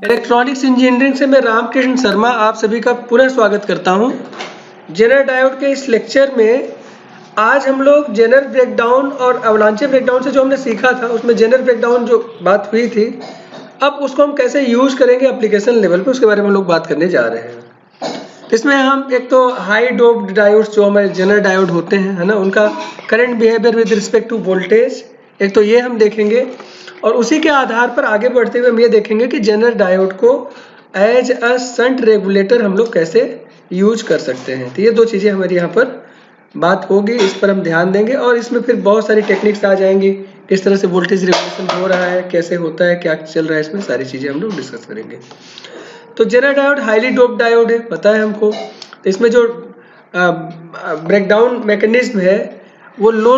Electronics engineering से मैं रामकृष्ण शर्मा आप सभी का पुनः स्वागत करता हूं। जेनर डायोड के इस लेक्चर में आज हम लोग जेनर ब्रेकडाउन और अवलांचे ब्रेकडाउन से जो हमने सीखा था उसमें जेनर ब्रेकडाउन जो बात हुई थी, अब उसको हम कैसे यूज करेंगे एप्लीकेशन लेवल पे, उसके बारे में हम लोग बात करने जा रहे हैं। इसमें हम एक तो हाई डोप्ड डायोड्स जो हमारे जेनर डायोड होते हैं, है ना, उनका current behaviour with respect to voltage, एक तो ये हम देखेंगे। और उसी के आधार पर आगे बढ़ते हुए हम ये देखेंगे कि जेनर डायोड को एज अ शंट रेगुलेटर हम लोग कैसे यूज कर सकते हैं। तो ये दो चीज़ें हमारी यहाँ पर बात होगी, इस पर हम ध्यान देंगे। और इसमें फिर बहुत सारी टेक्निक्स आ जाएंगी, किस तरह से वोल्टेज रेगुलेशन हो रहा है, कैसे होता है, क्या चल रहा है, इसमें सारी चीज़ें हम लोग डिस्कस करेंगे। तो Zener diode highly doped diode है, पता है हमको। तो इसमें जो ब्रेकडाउन मैकेनिज्म है वो लो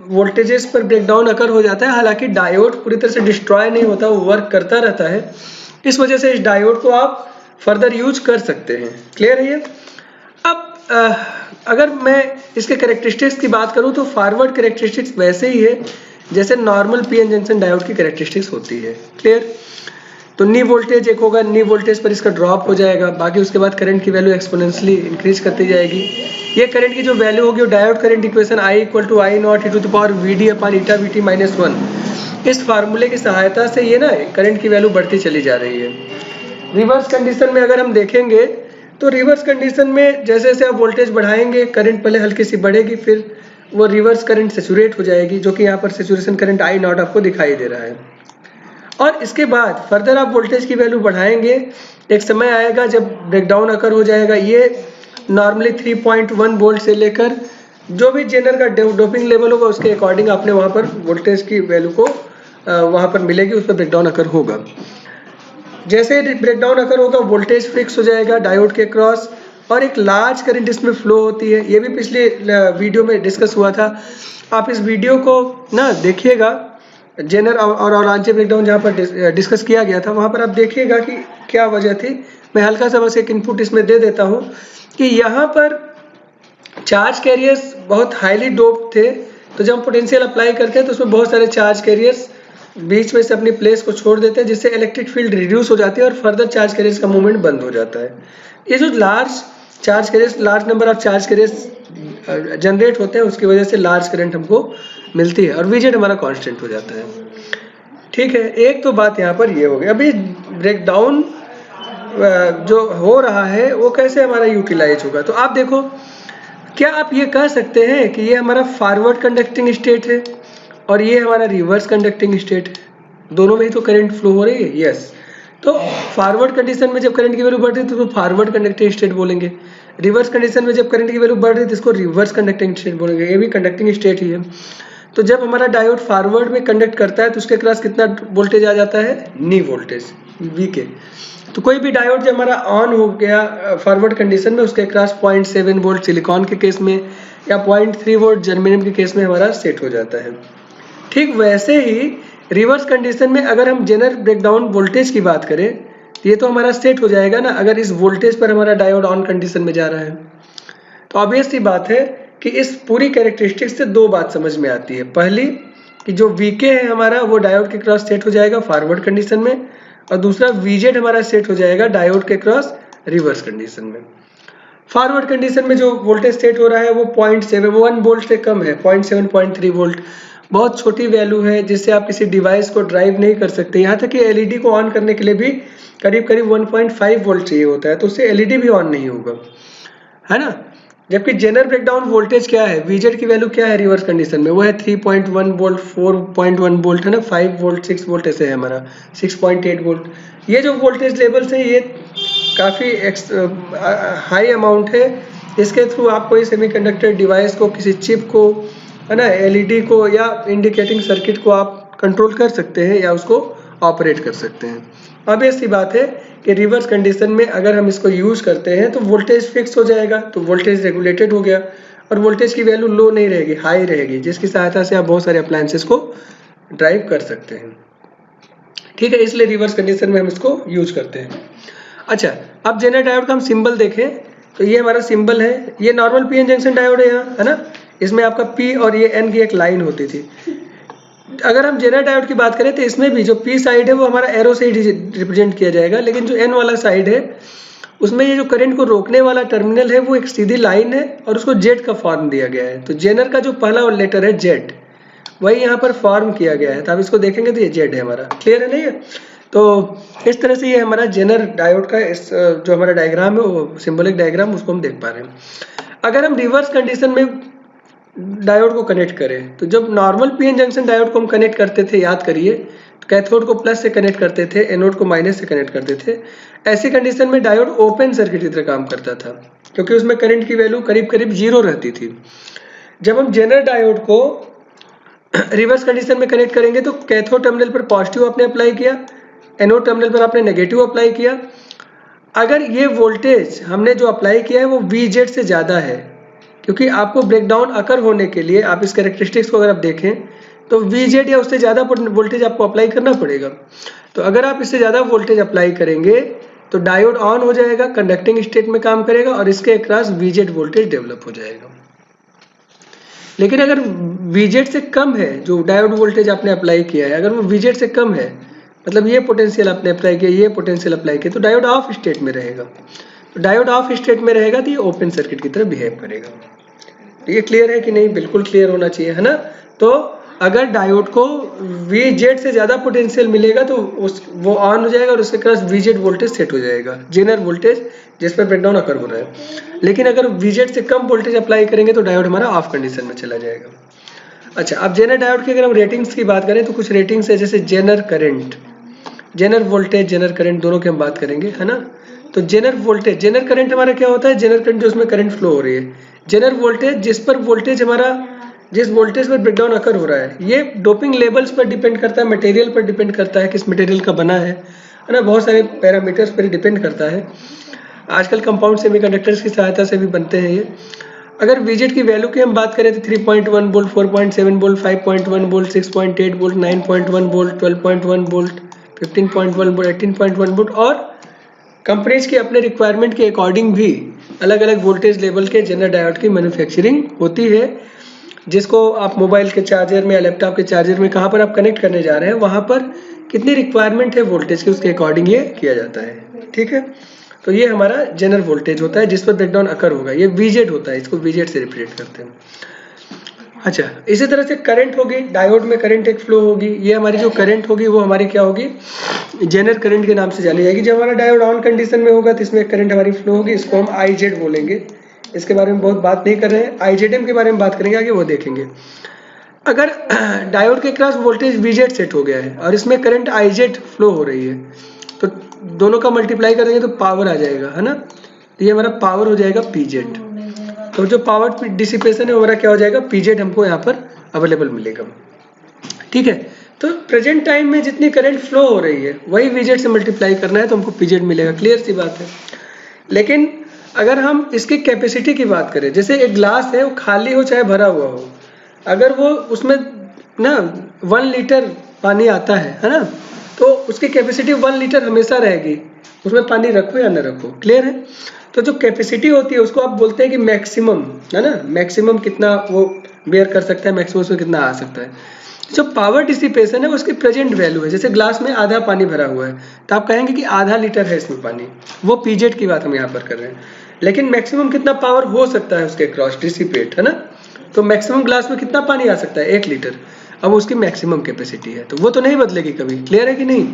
वोल्टेजेस पर ब्रेकडाउन अकर हो जाता है। हालांकि डायोड पूरी तरह से डिस्ट्रॉय नहीं होता, वो वर्क करता रहता है। इस वजह से इस डायोड को आप फर्दर यूज कर सकते हैं। क्लियर है ये? अब अगर मैं इसके कैरेक्टरिस्टिक्स की बात करूं तो फॉरवर्ड कैरेक्टरिस्टिक्स वैसे ही है जैसे नॉर्मल पीएन जंक्शन डायोड की कैरेक्टरिस्टिक्स होती है। क्लियर? तो नी वोल्टेज एक होगा, नी वोल्टेज पर इसका ड्रॉप हो जाएगा, बाकी उसके बाद करंट की वैल्यू एक्सपोनेंशियली इंक्रीज करती जाएगी। ये करंट की जो वैल्यू होगी वो diode current equation I = I0 (VD/1) इस फार्मूले की सहायता से ये ना करंट की वैल्यू बढ़ती चली जा रही है। रिवर्स कंडीशन में अगर हम देखेंगे तो रिवर्स कंडीशन में जैसे जैसे आप वोल्टेज बढ़ाएंगे करंट पहले हल्की सी बढ़ेगी, फिर वो रिवर्स करंट सेचुरेट हो जाएगी, जो कि यहाँ पर सेचुरेशन करंट I0 आपको दिखाई दे रहा है। और इसके बाद फर्दर आप वोल्टेज की वैल्यू बढ़ाएंगे, एक समय आएगा जब ब्रेकडाउन अकर हो जाएगा। ये नॉर्मली 3.1 वोल्ट से लेकर जो भी जेनर का डोपिंग लेवल होगा उसके अकॉर्डिंग आपने वहाँ पर वोल्टेज की वैल्यू को वहाँ पर मिलेगी, उस पर ब्रेकडाउन अकर होगा। जैसे ब्रेकडाउन अकर होगा वोल्टेज फिक्स हो जाएगा डायोड के क्रॉस और एक लार्ज करंट इसमें फ्लो होती है। ये भी पिछले वीडियो में डिस्कस हुआ था, आप इस वीडियो को ना देखिएगा। जेनर और अवलांचे ब्रेकडाउन जहाँ पर डिस्कस किया गया था वहाँ पर आप देखिएगा कि क्या वजह थी। मैं हल्का सा बस एक इनपुट इसमें दे देता हूँ कि यहाँ पर चार्ज कैरियर्स बहुत हाईली डोप्ड थे। तो जब हम पोटेंशियल अप्लाई करते हैं तो उसमें बहुत सारे चार्ज कैरियर्स बीच में से अपनी प्लेस को छोड़ देते हैं, जिससे इलेक्ट्रिक फील्ड रिड्यूस हो जाती है और फर्दर चार्ज कैरियर्स का मूवमेंट बंद हो जाता है। ये जो large number of charge carriers generate होते हैं उसकी वजह से लार्ज करंट हमको मिलती है और वीजेड हमारा कांस्टेंट हो जाता है। ठीक है, एक तो बात यहाँ पर ये हो गई। अभी ब्रेकडाउन जो हो रहा है वो कैसे हमारा यूटिलाइज होगा, तो आप देखो, क्या आप ये कह सकते हैं कि ये हमारा फॉरवर्ड कंडक्टिंग स्टेट है और ये हमारा रिवर्स कंडक्टिंग स्टेट है, दोनों में ही तो करंट फ्लो हो रही है। यस, तो फॉरवर्ड कंडीशन में जब करंट की वैल्यू बढ़ रही है तो फॉरवर्ड कंडक्टिंग स्टेट बोलेंगे, रिवर्स कंडीशन में जब करंट की वैल्यू बढ़ रही है तो इसको रिवर्स कंडक्टिंग स्टेट बोलेंगे। ये भी कंडक्टिंग स्टेट ही है। तो जब हमारा डायोड फॉरवर्ड में कंडक्ट करता है तो उसके क्रॉस कितना वोल्टेज आ जाता है, नी वोल्टेज वी के। तो कोई भी डायोड जब हमारा ऑन हो गया फॉरवर्ड कंडीशन में उसके क्रॉस 0.7 वोल्ट सिलिकॉन के केस में या 0.3 वोल्ट जर्मेनियम के केस में हमारा सेट हो जाता है। ठीक वैसे ही रिवर्स कंडीशन में अगर हम जेनर ब्रेकडाउन वोल्टेज की बात करें तो ये तो हमारा सेट हो जाएगा ना, अगर इस वोल्टेज पर हमारा डायोड ऑन कंडीशन में जा रहा है। तो ऑब्वियस सी बात है कि इस पूरी कैरेक्टरिस्टिक्स से दो बात समझ में आती है। पहली कि जो वीके है हमारा वो डायोड के क्रॉस सेट हो जाएगा फॉरवर्ड कंडीशन में, और दूसरा वीजेड हमारा सेट हो जाएगा डायोड के क्रॉस रिवर्स कंडीशन में। फॉरवर्ड कंडीशन में जो वोल्टेज सेट हो रहा है वो 0.7 वोल्ट से कम है, 0.7 0.3 वोल्ट, बहुत छोटी वैल्यू है जिससे आप किसी डिवाइस को ड्राइव नहीं कर सकते। यहाँ तक कि एलईडी को ऑन करने के लिए भी करीब 1.5 वोल्ट चाहिए होता है, तो उससे एलईडी भी ऑन नहीं होगा, है ना। जबकि जेनर ब्रेकडाउन वोल्टेज क्या है, वीजेड की वैल्यू क्या है रिवर्स कंडीशन में, वो है 3.1 वोल्ट, 4.1 वोल्ट, है ना, 5 वोल्ट, 6 वोल्ट, ऐसे है हमारा 6.8 वोल्ट। ये जो वोल्टेज लेवल्स है ये काफ़ी हाई अमाउंट है। इसके थ्रू आप कोई सेमीकंडक्टर डिवाइस को, किसी चिप को, है ना, एलईडी को या इंडिकेटिंग सर्किट को आप कंट्रोल कर सकते हैं या उसको ऑपरेट कर सकते हैं। अब ऐसी बात है कि रिवर्स कंडीशन में अगर हम इसको यूज करते हैं तो वोल्टेज फिक्स हो जाएगा, तो वोल्टेज रेगुलेटेड हो गया और वोल्टेज की वैल्यू लो नहीं रहेगी, हाई रहेगी, जिसकी सहायता से आप बहुत सारे अप्लायंसेस को ड्राइव कर सकते हैं। ठीक है, इसलिए रिवर्स कंडीशन में हम इसको यूज करते हैं। अच्छा, अब जेनर डायोड का हम सिंबल देखें तो ये हमारा सिंबल है, ये नॉर्मल पीएन जंक्शन डायोड है यहाँ, है ना। इसमें आपका पी और ये एन की एक लाइन होती थी। अगर हम जेनर डायोड की बात करें तो इसमें भी जो पी साइड है वो हमारा एरो से ही रिप्रेजेंट किया जाएगा, लेकिन जो एन वाला साइड है उसमें ये जो करंट को रोकने वाला टर्मिनल है वो एक सीधी लाइन है और उसको जेड का फॉर्म दिया गया है। तो जेनर का जो पहला लेटर है जेड, वही यहाँ पर फॉर्म किया गया है। तो आप इसको देखेंगे तो ये जेड है हमारा, क्लियर है नहीं है? तो इस तरह से ये हमारा जेनर डायोड का इस जो हमारा डायग्राम है वो सिंबॉलिक डायग्राम, उसको हम देख पा रहे हैं। अगर हम रिवर्स कंडीशन में डायोड को कनेक्ट करें तो जब नॉर्मल पीएन जंक्शन डायोड को हम कनेक्ट करते थे, याद करिए, कैथोड को प्लस से कनेक्ट करते थे, एनोड को माइनस से कनेक्ट करते थे। ऐसी कंडीशन में डायोड ओपन सर्किट की तरह काम करता था क्योंकि उसमें करंट की वैल्यू करीब करीब 0 रहती थी। जब हम जेनर डायोड को रिवर्स कंडीशन में कनेक्ट करेंगे तो कैथोड टर्मिनल पर पॉजिटिव आपने अप्लाई किया, एनोड टर्मिनल पर आपने नेगेटिव अप्लाई किया। अगर ये वोल्टेज हमने जो अप्लाई किया है वो VZ से ज़्यादा है, क्योंकि आपको ब्रेकडाउन अकर होने के लिए आप इस कैरेक्टरिस्टिक्स को अगर आप देखें तो VZ या उससे ज़्यादा वोल्टेज आपको अप्लाई करना पड़ेगा। तो अगर आप इससे ज़्यादा वोल्टेज अप्लाई करेंगे तो डायोड ऑन हो जाएगा, कंडक्टिंग स्टेट में काम करेगा और इसके अक्रॉस VZ वोल्टेज डेवलप हो जाएगा। लेकिन अगर VZ से कम है, जो डायोड वोल्टेज आपने अप्लाई किया है, अगर वो VZ से कम है, मतलब ये पोटेंशियल आपने अप्लाई किया, ये पोटेंशियल अप्लाई किया, तो डायोड ऑफ स्टेट में रहेगा। तो डायोड ऑफ स्टेट में रहेगा तो ये ओपन सर्किट की तरह बिहेव करेगा। तो ये क्लियर है कि नहीं? बिल्कुल क्लियर होना चाहिए, है ना? तो अगर डायोड को VZ से ज़्यादा पोटेंशियल मिलेगा तो वो ऑन हो जाएगा और उसके क्रॉस VZ वोल्टेज सेट हो जाएगा, जेनर वोल्टेज जिस पर ब्रेकडाउन अकर हो रहा है। लेकिन अगर VZ से कम वोल्टेज अप्लाई करेंगे तो डायोड हमारा ऑफ कंडीशन में चला जाएगा। अच्छा, अब जेनर डायोड की अगर हम रेटिंग्स की बात करें तो कुछ रेटिंग्स है, जैसे Zener current, Zener voltage, Zener current, दोनों की हम बात करेंगे, है ना? तो जेनर वोल्टेज, जेनर करंट हमारा क्या होता है? जेनर करंट जो उसमें करंट फ्लो हो रही है। जेनर वोल्टेज जिस पर वोल्टेज हमारा, जिस वोल्टेज पर ब्रेकडाउन अकर हो रहा है, ये डोपिंग लेवल्स पर डिपेंड करता है, मटेरियल पर डिपेंड करता है, किस मटेरियल का बना है ना? बहुत सारे पैरामीटर्स पर डिपेंड करता है। आजकल कंपाउंड सेमीकंडक्टर्स की सहायता से भी बनते हैं ये। अगर VZ की वैल्यू की हम बात करें तो 3.1 volt, 4.7 volt, 5.1 volt, 6.8 volt, 9.1 volt, 12.1 volt, 15.1 volt, 18.1 volt और कंपनीज के अपने रिक्वायरमेंट के अकॉर्डिंग भी अलग अलग वोल्टेज लेवल के जेनर डायोड की मैन्युफैक्चरिंग होती है, जिसको आप मोबाइल के चार्जर में या लैपटॉप के चार्जर में कहाँ पर आप कनेक्ट करने जा रहे हैं, वहाँ पर कितनी रिक्वायरमेंट है वोल्टेज की, उसके अकॉर्डिंग ये किया जाता है। ठीक है, तो ये हमारा जेनर वोल्टेज होता है जिस पर ब्रेकडाउन अकर होगा, ये VZ होता है, इसको VZ से रिप्रेजेंट करते हैं। अच्छा, इसी तरह से करंट होगी, डायोड में करंट एक फ्लो होगी, ये हमारी जो करंट होगी वो हमारी क्या होगी? जेनर करंट के नाम से जानी जाएगी। जब हमारा डायोड ऑन कंडीशन में होगा तो इसमें करंट हमारी फ्लो होगी, इसको हम IZ बोलेंगे। इसके बारे में बहुत बात नहीं कर रहे हैं, IZM के बारे में बात करेंगे आगे, वो देखेंगे। अगर डायोड के क्रॉस वोल्टेज VZ सेट हो गया है और इसमें करंट IZ फ्लो हो रही है तो दोनों का मल्टीप्लाई करेंगे तो पावर आ जाएगा, है ना? तो ये हमारा पावर हो जाएगा PZ। तो जो पावर डिसिपेशन है हमारा क्या हो जाएगा? PZ हमको यहाँ पर अवेलेबल मिलेगा। ठीक है, तो प्रेजेंट टाइम में जितनी करंट फ्लो हो रही है वही VZ से मल्टीप्लाई करना है तो हमको PZ मिलेगा, क्लियर सी बात है। लेकिन अगर हम इसकी कैपेसिटी की बात करें, जैसे एक ग्लास है, वो खाली हो चाहे भरा हुआ हो, अगर वो उसमें ना 1 लीटर पानी आता है ना, तो उसकी कैपेसिटी 1 लीटर हमेशा रहेगी, उसमें पानी रखो या न रखो, क्लियर है? तो जो कैपेसिटी होती है उसको आप बोलते हैं कि मैक्सिमम, है ना? मैक्सिमम कितना वो बेयर कर सकता है, मैक्सिमम उसमें कितना आ सकता है। जो पावर डिसिपेशन है वो उसकी प्रेजेंट वैल्यू है। जैसे ग्लास में आधा पानी भरा हुआ है तो आप कहेंगे कि आधा लीटर है इसमें पानी, वो PZ की बात हम यहाँ पर कर रहे हैं। लेकिन मैक्सिमम कितना पावर हो सकता है उसके क्रॉस डिसिपेट, है ना? तो मैक्सिमम ग्लास में कितना पानी आ सकता है? 1 लीटर। अब उसकी मैक्सिमम कैपेसिटी है तो वो तो नहीं बदलेगी कभी, क्लियर है कि नहीं?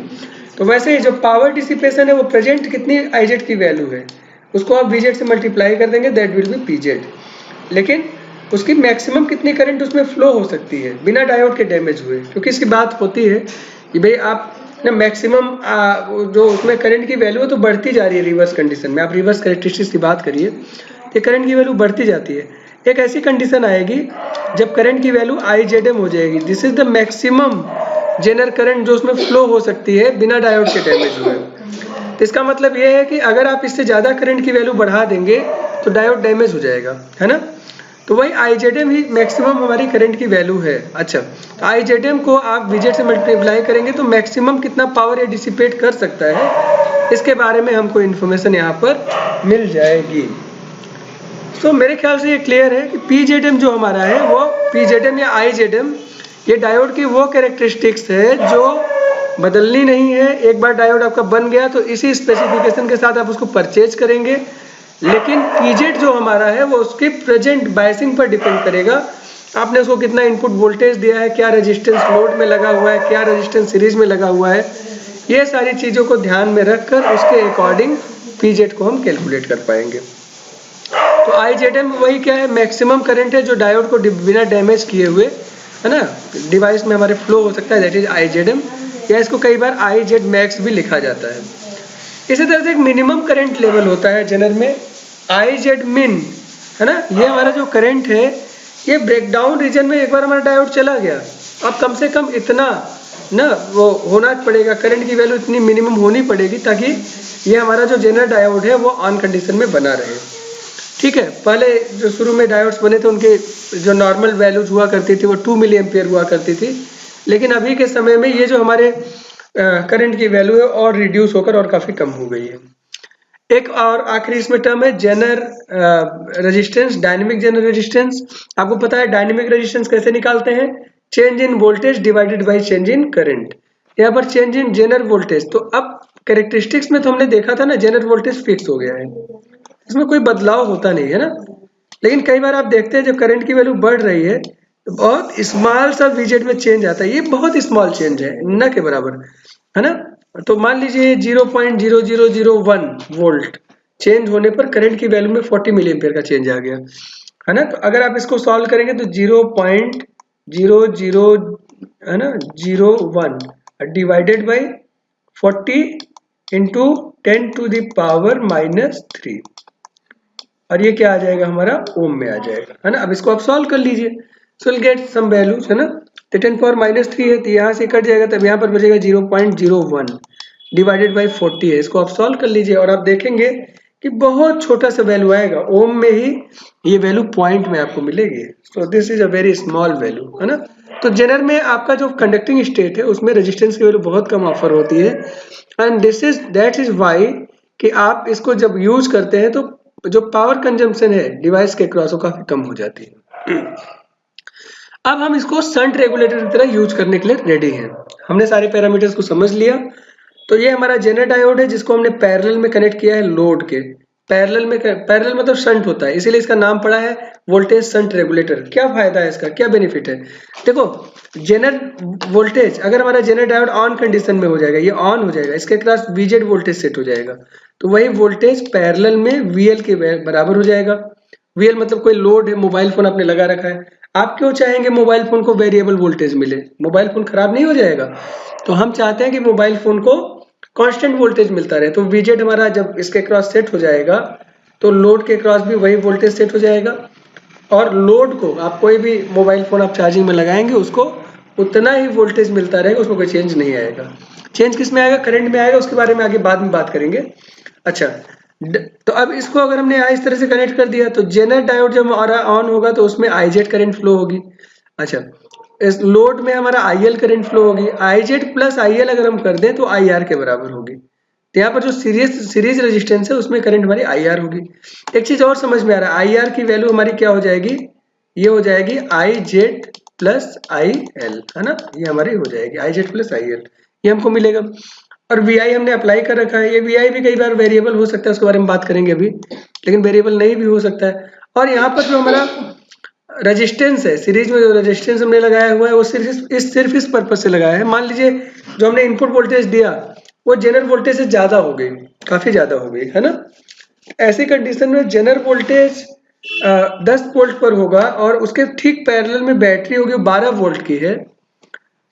तो वैसे ही जो पावर डिसिपेशन है वो प्रेजेंट कितनी IZ की वैल्यू है उसको आप VZ से मल्टीप्लाई कर देंगे, दैट विल बी PZ। लेकिन उसकी मैक्सिमम कितनी करंट उसमें फ्लो हो सकती है बिना डायोड के डैमेज हुए, क्योंकि इसकी बात होती है कि भाई आप ना मैक्सिमम जो उसमें करंट की वैल्यू है तो बढ़ती जा रही है रिवर्स कंडीशन में। आप रिवर्स कैरेक्टरिस्टिक्स की बात करिए, ये करंट की वैल्यू बढ़ती जाती है। एक ऐसी कंडीशन आएगी जब करंट की वैल्यू IZM हो जाएगी, this is the maximum Jenner current जो उसमें फ्लो हो सकती है बिना डायोड के डैमेज हुए। तो इसका मतलब ये है कि अगर आप इससे ज़्यादा करंट की वैल्यू बढ़ा देंगे तो डायोड डैमेज हो जाएगा, है ना? तो वही IZM ही मैक्सिमम हमारी करंट की वैल्यू है। अच्छा, तो IZM को आप VZ से मल्टीप्लाई करेंगे तो मैक्सिमम कितना पावर ये डिसिपेट कर सकता है, इसके बारे में हमको इन्फॉर्मेशन यहाँ पर मिल जाएगी। तो मेरे ख्याल से ये क्लियर है कि PZM जो हमारा है वो PZM या IZM ये डायोड की वो कैरेक्टरिस्टिक्स है जो बदलनी नहीं है। एक बार डायोड आपका बन गया तो इसी स्पेसिफिकेशन के साथ आप उसको परचेज करेंगे, लेकिन पीजेड जो हमारा है वो उसके प्रेजेंट बायसिंग पर डिपेंड करेगा। आपने उसको कितना इनपुट वोल्टेज दिया है, क्या रेजिस्टेंस लोड में लगा हुआ है, क्या रेजिस्टेंस सीरीज में लगा हुआ है, ये सारी चीज़ों को ध्यान में रखकर उसके अकॉर्डिंग पीजेड को हम कैलकुलेट कर पाएंगे। तो IZM वही क्या है, मैक्सिमम करंट है जो डायोड को बिना डैमेज किए हुए, है ना, डिवाइस में हमारे फ्लो हो सकता है, दैट इज IZM, या इसको कई बार IZ मैक्स भी लिखा जाता है। इसी तरह से एक मिनिमम करंट लेवल होता है जनरल में, IZ min, है ना। ये हमारा जो करंट है ये ब्रेकडाउन रीजन में एक बार हमारा डायोड चला गया, अब कम से कम इतना ना वो होना पड़ेगा, करंट की वैल्यू इतनी मिनिमम होनी पड़ेगी ताकि ये हमारा जो जनरल डायोड है वो ऑन कंडीशन में बना रहे। ठीक है, पहले जो शुरू में डायोड्स बने थे उनके जो नॉर्मल वैल्यूज हुआ करती थी वो 2 मिली एम्पियर हुआ करती थी, लेकिन अभी के समय में ये जो हमारे करंट की वैल्यू है और रिड्यूस होकर और काफ़ी कम हो गई है। एक और आखिरी इसमें टर्म है Zener resistance, dynamic Zener resistance. आपको पता है डायनेमिक रेजिस्टेंस कैसे निकालते हैं, change in voltage divided by change in current. यहाँ पर चेंज इन जेनर वोल्टेज, तो अब कैरेक्टरिस्टिक्स में तो हमने देखा था ना जेनर वोल्टेज फिक्स हो गया है, इसमें कोई बदलाव होता नहीं है ना। लेकिन कई बार आप देखते हैं जब करंट की वैल्यू बढ़ रही है तो बहुत स्मॉल सा वीजेट में चेंज आता है, ये बहुत स्मॉल चेंज है, न के बराबर, है ना। तो मान लीजिए 0.0001 वोल्ट चेंज होने पर करंट की वैल्यू में 40 मिली एम्पियर का चेंज आ गया, है ना। तो अगर आप इसको सॉल्व करेंगे तो 0.00 है ना 01 divided by 40 into 10 to the power -3, और ये क्या आ जाएगा हमारा ओम में आ जाएगा, है ना। अब इसको आप सॉल्व कर लीजिए, so will get some values, है ना। तो 10 पावर -3 है तो यहाँ से कट जाएगा, तब यहाँ पर बचेगा 0.01 डिवाइडेड बाई 40 है। इसको आप सॉल्व कर लीजिए और आप देखेंगे कि बहुत छोटा सा वैल्यू आएगा, ओम में ही ये वैल्यू पॉइंट में आपको मिलेगी। So this is a very small value, है ना। तो जनरल में आपका जो कंडक्टिंग स्टेट है उसमें रेजिस्टेंस की वैल्यू बहुत कम ऑफर होती है, एंड दैट इज वाई कि आप इसको जब यूज करते हैं तो जो पावर कंजम्पशन है डिवाइस के क्रॉस वो काफी कम हो जाती है। अब हम इसको शंट रेगुलेटर की तरह यूज करने के लिए रेडी हैं। हमने सारे पैरामीटर्स को समझ लिया। तो ये हमारा जेनर डायोड है जिसको हमने पैरेलल में कनेक्ट किया है लोड के, पैरेलल मतलब शंट होता है, इसीलिए इसका नाम पड़ा है वोल्टेज शंट रेगुलेटर। क्या फायदा है इसका, क्या बेनिफिट है, देखो जेनर वोल्टेज अगर हमारा जेनर डायोड ऑन कंडीशन में हो जाएगा, ये ऑन हो जाएगा, इसके क्रॉस VZ वोल्टेज सेट हो जाएगा, तो वही वोल्टेज पैरेलल में VL के बराबर हो जाएगा। VL मतलब कोई लोड है, मोबाइल फोन आपने लगा रखा है, आप क्यों चाहेंगे मोबाइल फोन को वेरिएबल वोल्टेज मिले, मोबाइल फोन खराब नहीं हो जाएगा। तो हम चाहते हैं कि मोबाइल फोन को कांस्टेंट वोल्टेज मिलता रहे, तो VZ हमारा जब इसके क्रॉस सेट हो जाएगा तो लोड के क्रॉस भी वही वोल्टेज सेट हो जाएगा, और लोड को आप कोई भी मोबाइल फोन आप चार्जिंग में लगाएंगे उसको उतना ही वोल्टेज मिलता रहेगा, उसमें कोई चेंज नहीं आएगा। चेंज किस में आएगा, करंट में आएगा, उसके बारे में आगे बाद में बात करेंगे। अच्छा, तो अब इसको अगर हमने यहाँ इस तरह से कनेक्ट कर दिया तो जेनर डायोड जब हमारा ऑन होगा तो उसमें IZ करंट फ्लो होगी। अच्छा, इस लोड में हमारा IL करंट फ्लो होगी, IZ प्लस IL अगर हम कर दें तो IR के बराबर होगी। तो यहाँ पर जो सीरीज रेजिस्टेंस है उसमें करंट हमारी IR होगी। एक चीज और समझ में आ रहा है, IR की वैल्यू हमारी क्या हो जाएगी, ये हो जाएगी IZ प्लस IL, है ना, ये हमारी हो जाएगी IZ प्लस IL, ये हमको मिलेगा। और VI हमने अप्लाई कर रखा है, ये VI भी कई बार वेरिएबल हो सकता है, उसके बारे में बात करेंगे अभी, लेकिन वेरिएबल नहीं भी हो सकता है। और यहाँ पर जो हमारा रेजिस्टेंस है, सीरीज में जो रेजिस्टेंस हमने लगाया हुआ है वो सिर्फ इस पर्पज से लगाया है। मान लीजिए जो हमने इनपुट वोल्टेज दिया वो जेनर वोल्टेज से ज्यादा हो गई, काफी ज्यादा हो गई, है ना। ऐसी कंडीशन में जेनर वोल्टेज 10 वोल्ट पर होगा और उसके ठीक पैरेलल में बैटरी होगी 12 वोल्ट की है,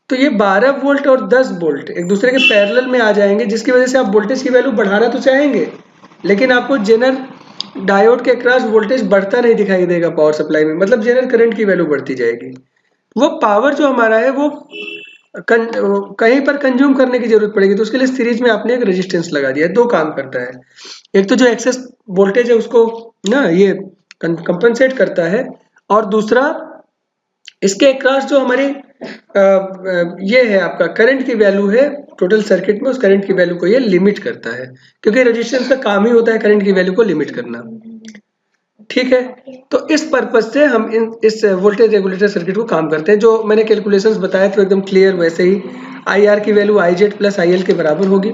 तो ये 12 वोल्ट और 10 वोल्ट एक दूसरे के पैरेलल में आ जाएंगे, जिसकी वजह से आप वोल्टेज की वैल्यू बढ़ाना तो चाहेंगे लेकिन आपको जेनर डायोड के क्रॉस वोल्टेज बढ़ता नहीं दिखाई देगा पावर सप्लाई में, मतलब जेनर करंट की वैल्यू बढ़ती जाएगी। वो पावर जो हमारा है वो कहीं पर कंज्यूम करने की जरूरत पड़ेगी, तो उसके लिए सीरीज में आपने एक रेजिस्टेंस लगा दिया है। दो काम करता है, एक तो जो एक्सेस वोल्टेज है उसको ना ये कंपनसेट करता है, और दूसरा इसके अक्रॉस जो हमारी ये है आपका करंट की वैल्यू है टोटल सर्किट में, उस करंट की वैल्यू को ये लिमिट करता है, क्योंकि रेजिस्टेंस का काम ही होता है करंट की वैल्यू को लिमिट करना। ठीक है, तो इस पर्पज से हम इस वोल्टेज रेगुलेटर सर्किट को काम करते हैं। जो मैंने कैलकुलेशंस बताए थे एकदम क्लियर वैसे ही आई आर की value I Z plus I L के बराबर होगी।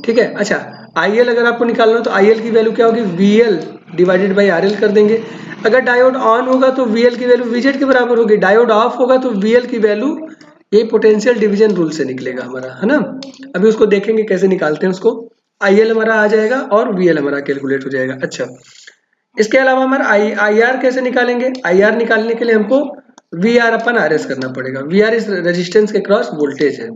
ठीक है, अच्छा आई एल अगर आपको निकालना हो तो आई एल की वैल्यू क्या होगी, V L divided by R L कर देंगे। अगर डायोड ऑन होगा तो वी एल की वैल्यू वी जेड के बराबर होगी, डायोड ऑफ होगा तो वी एल की वैल्यू ये पोटेंशियल डिवीजन रूल से निकलेगा हमारा, है ना। अभी उसको देखेंगे कैसे निकालते हैं उसको। आई एल हमारा आ जाएगा और वी एल हमारा कैलकुलेट हो जाएगा। अच्छा, इसके अलावा हमारा आई आर कैसे निकालेंगे, आई आर निकालने के लिए हमको V R upon R S करना पड़ेगा। वी आर इस रेजिस्टेंस के क्रॉस वोल्टेज है।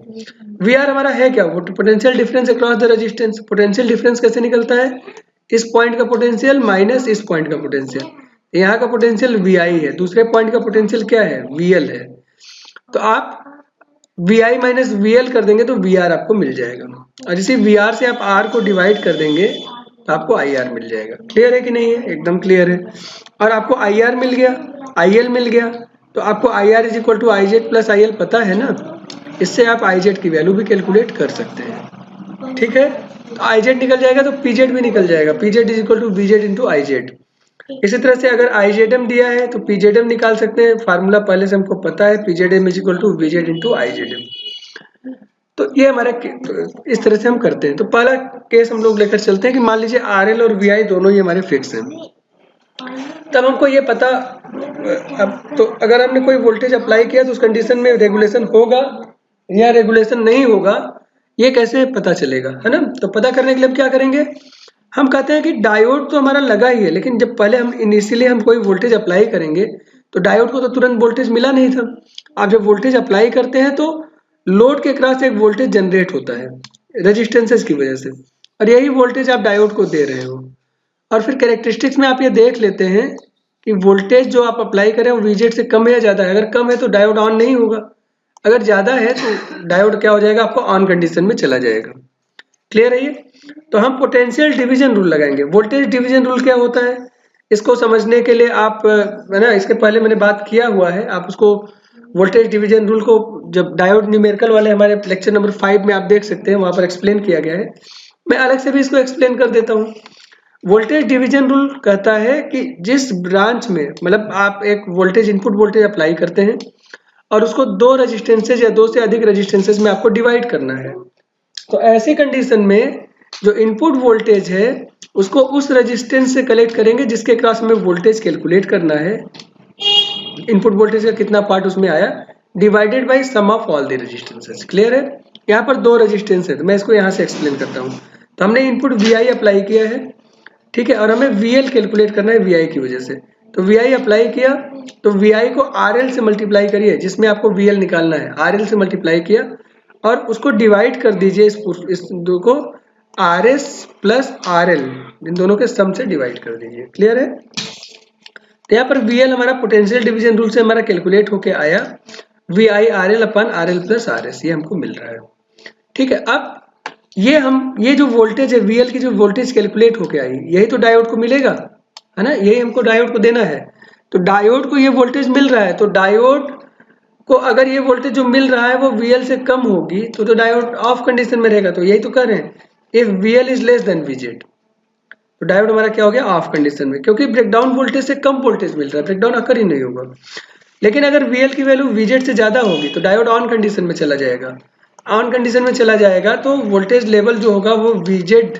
वी आर हमारा है क्या, potential difference across the resistance. Potential difference कैसे निकलता है, इस पॉइंट का पोटेंशियल माइनस इस पॉइंट का पोटेंशियल। यहाँ का पोटेंशियल वी आई है, दूसरे पॉइंट का पोटेंशियल क्या है, वी एल है। तो आप V I minus V L कर देंगे तो वी आर आपको मिल जाएगा, और इसी वी आर से आप आर को डिवाइड कर देंगे तो आपको आई आर मिल जाएगा। क्लियर है कि नहीं है, एकदम क्लियर है। और आपको आई आर मिल गया, आई एल मिल गया, तो आपको I R is equal to I Z plus I L पता है ना। इससे आप आई जेड की वैल्यू भी कैलकुलेट कर सकते हैं। ठीक है, तो आई जेड निकल जाएगा तो पी जेड भी निकल जाएगा, P Z is equal to V Z into I Z. इसी तरह से अगर आई जेड एम दिया है तो पी जेड एम निकाल सकते हैं, फार्मूला पहले से हमको पता है, P Z M is equal to V Z into I Z M. तो ये हमारे इस तरह से हम करते हैं। तो पहला केस हम लोग लेकर चलते हैं कि मान लीजिए आर एल और वी आई दोनों ही हमारे फिक्स हैं। तब हमको ये पता, अब तो अगर हमने कोई वोल्टेज अप्लाई किया तो उस कंडीशन में रेगुलेशन होगा या रेगुलेशन नहीं होगा, ये कैसे पता चलेगा, है ना। तो पता करने के लिए हम क्या करेंगे, हम कहते हैं कि डायोड तो हमारा लगा ही है, लेकिन जब पहले हम इनिशियली हम कोई वोल्टेज अप्लाई करेंगे तो डायोड को तो तुरंत वोल्टेज मिला नहीं था। आप जब वोल्टेज अप्लाई करते हैं तो लोड के क्रॉस एक वोल्टेज जनरेट होता है रेजिस्टेंसेस की वजह से, और यही वोल्टेज आप डायोड को दे रहे हो। और फिर कैरेक्टरिस्टिक्स में आप ये देख लेते हैं कि वोल्टेज जो आप अप्लाई करें वो वीजेड से कम है या ज़्यादा है। अगर कम है तो डायोड ऑन नहीं होगा, अगर ज़्यादा है तो डायोड क्या हो जाएगा, आपको ऑन कंडीशन में चला जाएगा। क्लियर है ये। तो हम पोटेंशियल डिवीजन रूल लगाएंगे। वोल्टेज डिवीजन रूल क्या होता है, इसको समझने के लिए आप, है ना, इसके पहले मैंने बात किया हुआ है, आप उसको वोल्टेज डिवीजन रूल को जब डायोड न्यूमेरिकल वाले हमारे लेक्चर नंबर 5 में आप देख सकते हैं, वहां पर एक्सप्लेन किया गया है। मैं अलग से भी इसको एक्सप्लेन कर देता हूँ। वोल्टेज डिवीजन रूल कहता है कि जिस ब्रांच में, मतलब आप एक वोल्टेज इनपुट वोल्टेज अप्लाई करते हैं और उसको दो रेजिस्टेंसेज या दो से अधिक रेजिस्टेंसेज में आपको डिवाइड करना है, तो ऐसी कंडीशन में जो इनपुट वोल्टेज है उसको उस रेजिस्टेंस से कलेक्ट करेंगे जिसके क्रॉस में वोल्टेज कैलकुलेट करना है। इनपुट वोल्टेज का कितना पार्ट उसमें आया, divided by sum of all the resistances. Clear है। यहाँ पर दो रेजिस्टेंस है तो मैं इसको यहाँ से एक्सप्लेन करता हूँ। तो हमने इनपुट वी आई अप्लाई किया है, ठीक है, और हमें वी एल कैलकुलेट करना है वी आई की वजह से। तो वी आई अप्लाई किया तो वी आई को आर एल से मल्टीप्लाई करिए, जिसमें आपको वी एल निकालना है, आर एल से मल्टीप्लाई किया और उसको डिवाइड कर दीजिए इस दो को R S plus R L, इन दोनों के सम से डिवाइड कर दीजिए। क्लियर है। तो यहाँ पर वी एल हमारा पोटेंशियल डिवीजन रूल से हमारा कैलकुलेट होके आया, V I R L upon R L plus R S, ये हमको मिल रहा है। ठीक है, अब ये जो वोल्टेज है वी एल की जो वोल्टेज कैलकुलेट होके आई, यही तो डायोड को मिलेगा, है ना, यही हमको डायोड को देना है। तो डायोड को ये वोल्टेज मिल रहा है, तो डायोड को अगर ये वोल्टेज जो मिल रहा है वो वी एल से कम होगी तो डायोड ऑफ कंडीशन में रहेगा। तो यही तो कर रहे हैं, if we L is less than V Z, तो डायोड हमारा क्या हो गया, ऑफ कंडीशन में, क्योंकि ब्रेकडाउन वोल्टेज से कम वोल्टेज मिल रहा है, ब्रेकडाउन अकर ही नहीं होगा। लेकिन अगर वी एल की वैल्यू वी जेड से ज्यादा होगी तो डायोड ऑन कंडीशन में चला जाएगा। ऑन कंडीशन में चला जाएगा तो वोल्टेज लेवल जो होगा वो वीजेड,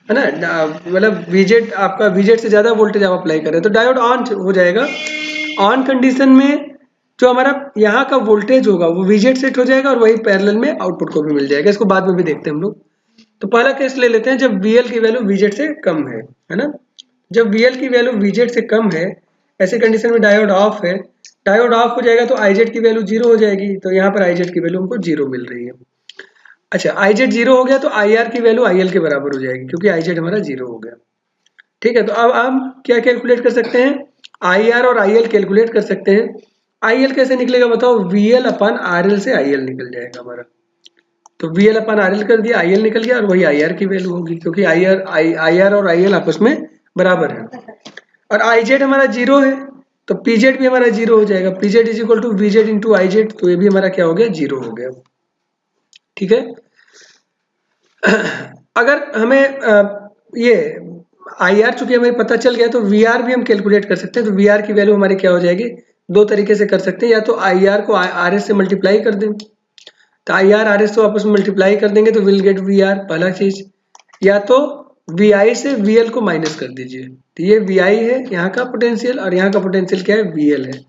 है ना, मतलब वीजेड आपका वीजेड से ज्यादा वोल्टेज आप अप्लाई करें तो डायोड ऑन हो जाएगा। ऑन कंडीशन में जो हमारा यहाँ का वोल्टेज होगा वो वीजेड सेट हो जाएगा और वही पैरेलल में आउटपुट को भी मिल जाएगा। इसको बाद में भी देखते हैं हम लोग। तो पहला केस ले लेते हैं जब वीएल की वैल्यू वीजेड से कम है ना। जब वीएल की वैल्यू वीजेड से कम है, ऐसे कंडीशन में डायोड ऑफ है, डायोड ऑफ हो जाएगा तो आईजेड की वैल्यू 0 हो जाएगी। तो यहाँ पर आईजेड की वैल्यू हमको 0 मिल रही है। अच्छा, आईजेड 0 हो गया तो आईआर की वैल्यू आईएल के बराबर हो जाएगी, क्योंकि आईजेड हमारा 0 हो गया। ठीक है, तो अब हम क्या कैलकुलेट कर सकते हैं, आईआर और आईएल कैलकुलेट कर सकते हैं। आईएल कैसे निकलेगा बताओ, वीएल अपन आरएल से आईएल निकल जाएगा हमारा। तो वीएल अपन आरएल कर दिया, आईएल निकल गया और वही आईआर की वैल्यू होगी, क्योंकि आईआर और आईएल आपस में बराबर है। और आईजेड हमारा 0 है तो पीजेड भी हमारा 0 हो जाएगा। P Z is equal to V Z into I Z, तो ये भी हमारा क्या हो गया, 0 हो गया। ठीक है। अगर हमें ये आई आर चूंकि हमें पता चल गया तो वी आर भी हम कैलकुलेट कर सकते हैं। तो वी आर की वैल्यू हमारी क्या हो जाएगी, दो तरीके से कर सकते हैं, या तो आई आर को आर एस से मल्टीप्लाई कर दें, तो आई आर आर एस को आपस में मल्टीप्लाई कर देंगे तो विल गेट वी आर, पहला चीज। या तो वी आई से वी एल को माइनस कर दीजिए, तो ये वी आई है यहाँ का पोटेंशियल और यहाँ का पोटेंशियल क्या है, वी एल है,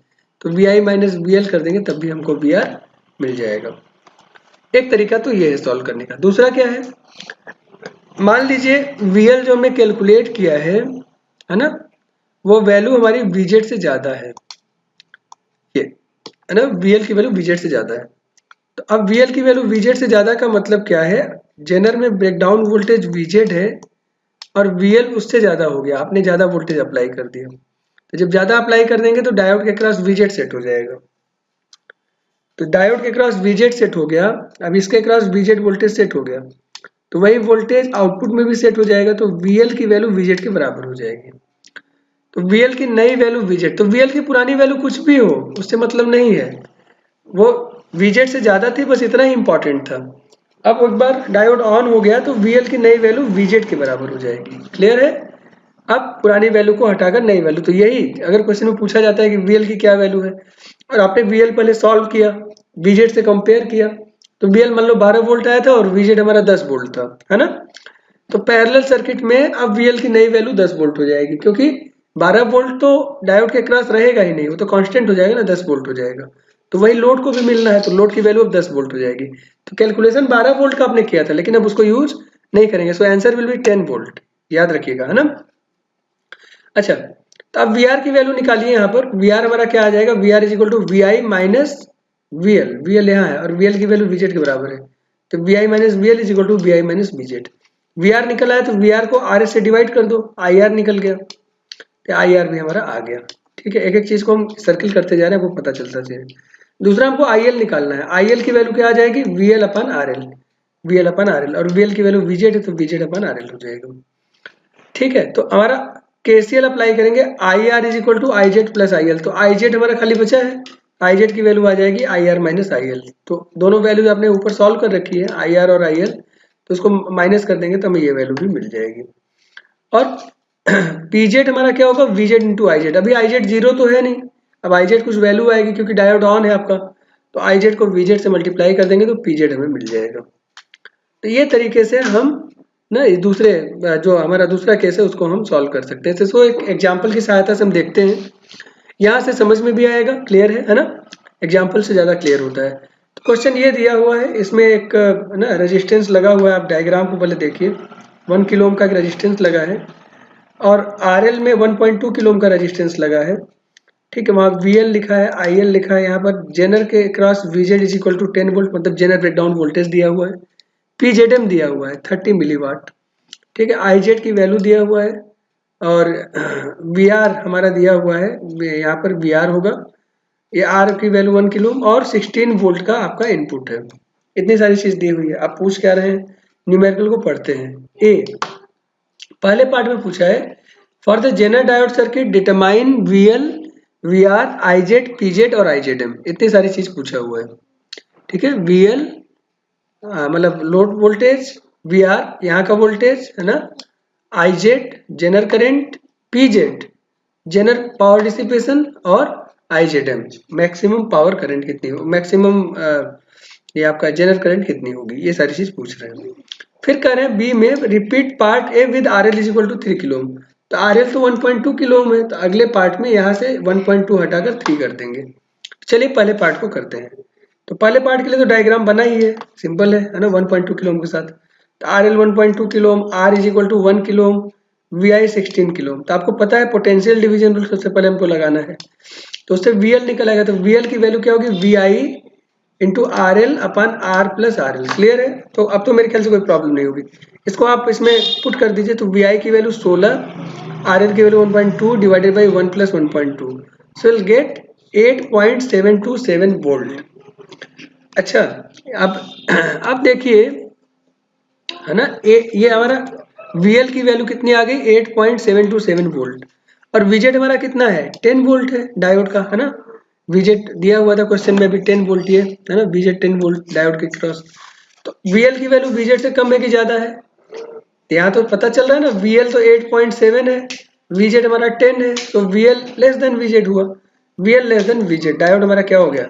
तो V I minus V L कर देंगे तब भी हमको वी आर मिल जाएगा। एक तरीका तो ये है सॉल्व करने का। दूसरा क्या है, मान लीजिए वी एल जो हमने कैलकुलेट किया है ना, वो वैल्यू हमारी वीजेड से ज्यादा ये है ना, वीएल की वैल्यू वीजेड से ज्यादा है। तो अब वीएल की वैल्यू वीजेड से ज्यादा का मतलब क्या है, जेनर में ब्रेकडाउन वोल्टेज वीजेड है और वीएल उससे ज्यादा हो गया, आपने ज्यादा वोल्टेज अप्लाई कर दिया, तो जब ज्यादा अप्लाई कर देंगे तो डायोड के क्रॉस वीजेड सेट हो जाएगा। तो डायोड के क्रॉस वीजेड सेट हो गया, अब इसके क्रॉस वीजेड वोल्टेज सेट हो गया, तो वही वोल्टेज आउटपुट में भी सेट हो जाएगा, तो वीएल की वैल्यू वीजेड के बराबर हो जाएगी। तो वीएल की नई वैल्यू वीजेड, तो वीएल की पुरानी वैल्यू कुछ भी हो उससे मतलब नहीं है, वो वीजेड से ज्यादा थी, बस इतना ही इंपॉर्टेंट था। अब एक बार डायोड ऑन हो गया तो वीएल की नई वैल्यू वीजेड के बराबर हो जाएगी। क्लियर है? अब पुरानी वैल्यू को हटाकर नई वैल्यू, तो यही अगर क्वेश्चन में पूछा जाता है कि वीएल की क्या वैल्यू है और आपने वीएल पहले सॉल्व किया, वीजेड से कंपेयर किया, तो वीएल मान लो 12 वोल्ट आया था और वीजेड हमारा 10 वोल्ट था, है ना। तो पैरेलल सर्किट में अब वीएल की नई वैल्यू 10 वोल्ट हो जाएगी, क्योंकि 12 वोल्ट तो डायोड के क्रॉस रहेगा ही नहीं, वो तो कांस्टेंट हो जाएगा ना, 10 वोल्ट हो जाएगा। तो वही लोड को भी मिलना है, तो लोड की वैल्यू अब 10 वोल्ट हो जाएगी। तो कैलकुलेशन 12 वोल्ट का आपने किया था, लेकिन अब उसको यूज नहीं करेंगे, so answer will be 10 volt, याद रखिएगा, है ना। अच्छा, तो अब वी आर की वैल्यू निकालिए, यहाँ पर वी आर हमारा क्या आ जाएगा, V R is equal to V I minus V L, V L यहाँ है और वी एल की वैल्यू वीजेड के बराबर है, तो V I minus V L is equal to V I minus V Z. V R निकल आया तो वी आर को आर एस से डिवाइड कर दो, आई आर निकल गया, तो आई आर भी हमारा आ गया। ठीक है, एक एक चीज को हम सर्किल करते जा रहे हैं, वो पता चलता जाए। दूसरा हमको आई एल निकालना है, आई एल की वैल्यू क्या आ जाएगी, V L upon R L, V L upon R L, और वी एल की वैल्यू वीजेड है तो वीजेड अपन आर एल हो जाएगा। ठीक है, तो हमारा केसीएल अप्लाई करेंगे, I R is equal to I Z plus I L, तो आई जेड हमारा खाली बचा है, आई जेड की वैल्यू आ जाएगी आई आर माइनस आई एल, तो दोनों वैल्यू आपने ऊपर सॉल्व कर रखी है आई आर और आई एल, तो उसको माइनस कर देंगे तो हमें ये वैल्यू भी मिल जाएगी। और पीजेड हमारा क्या होगा, वीजेड इंटू आई जेड, अभी आई जेड जीरो तो है नहीं, अब आई जेड कुछ वैल्यू आएगी क्योंकि डायोड ऑन है आपका, तो आई जेड को वीजेड से मल्टीप्लाई कर देंगे तो पीजेड हमें मिल जाएगा। तो ये तरीके से हम ना दूसरे जो हमारा दूसरा केस है उसको हम सॉल्व कर सकते हैं। इसको एक एग्जांपल की सहायता से हम देखते हैं, यहाँ से समझ में भी आएगा, क्लियर है ना, एग्जांपल से ज़्यादा क्लियर होता है। तो क्वेश्चन ये दिया हुआ है, इसमें एक ना रेजिस्टेंस लगा हुआ है, आप डायग्राम को पहले देखिए, 1 किलो ओम का एक रेजिस्टेंस लगा है और RL में 1.2 किलो ओम का रेजिस्टेंस लगा है। ठीक है, वहाँ VL लिखा है, IL लिखा है, यहाँ पर जेनर के cross VZ is equal to 10 volt, मतलब जेनर ब्रेकडाउन वोल्टेज दिया हुआ है, PZM दिया हुआ है 30 मिलीवाट। ठीक है, IZ की वैल्यू दिया हुआ है और VR हमारा दिया हुआ है, यहाँ पर VR होगा, ये R की वैल्यू 1 किलो और 16 वोल्ट का आपका इनपुट है। इतनी सारी चीज दी हुई है, आप पूछ क्या रहे हैं, न्यूमेरिकल को पढ़ते हैं। ए पहले पार्ट में पूछा है, for the Zener diode circuit determine VL VR IZ PZ और IZM, इतनी सारी चीज पूछा हुआ है। ठीक है, VL मतलब लोड वोल्टेज, VR यहाँ का वोल्टेज है ना, IZ Zener current, PZ Zener power dissipation और IZM मैक्सिमम पावर करंट कितनी हो, मैक्सिमम ये आपका जेनर करंट कितनी होगी, ये सारी चीज पूछ रहे हैं। फिर कह रहे हैं बी में repeat part A with RL is equal to 3 kilo ohm, तो RL तो 1.2 किलो ओम है, तो अगले पार्ट में यहाँ से 1.2 हटाकर 3 कर देंगे। चलिए पहले पार्ट को करते हैं। तो पहले पार्ट के लिए तो डायग्राम बना ही है, सिंपल है ना, 1.2 किलो ओम के साथ, तो RL 1.2 kilo ohm, R is equal to 1 kilo ohm, VI 16 kilo ohm. तो आपको पता है पोटेंशियल डिवीजन रूल सबसे पहले हमको लगाना है, तो उससे VL निकल आएगा, तो VL की वैल्यू क्या होगी, VI इंटू RL अपन R प्लस RL। क्लियर है? तो अब तो मेरे ख्याल से कोई प्रॉब्लम नहीं होगी, इसको आप इसमें पुट कर दीजिए, तो VI की वैल्यू 16, RL की value 1.2 divided by 1 plus 1.2, so will gate 8.727 volt. अच्छा, अब देखिए है ना, ये हमारा VL की वैल्यू कितनी आ गई, 8.727 वोल्ट, और VZ हमारा कितना है, 10 वोल्ट है डायोड का, है ना, VZ दिया हुआ था क्वेश्चन में भी 10 वोल्ट ये है ना, VZ 10 वोल्ट डायोड के क्रॉस। तो VL की वैल्यू VZ से कम है कि ज्यादा है, यहाँ तो पता चल रहा है ना, VL तो 8.7 है, VZ हमारा 10 है, तो VL लेस देन VZ हुआ, VL less than VZ। Diode हमारा क्या हो गया,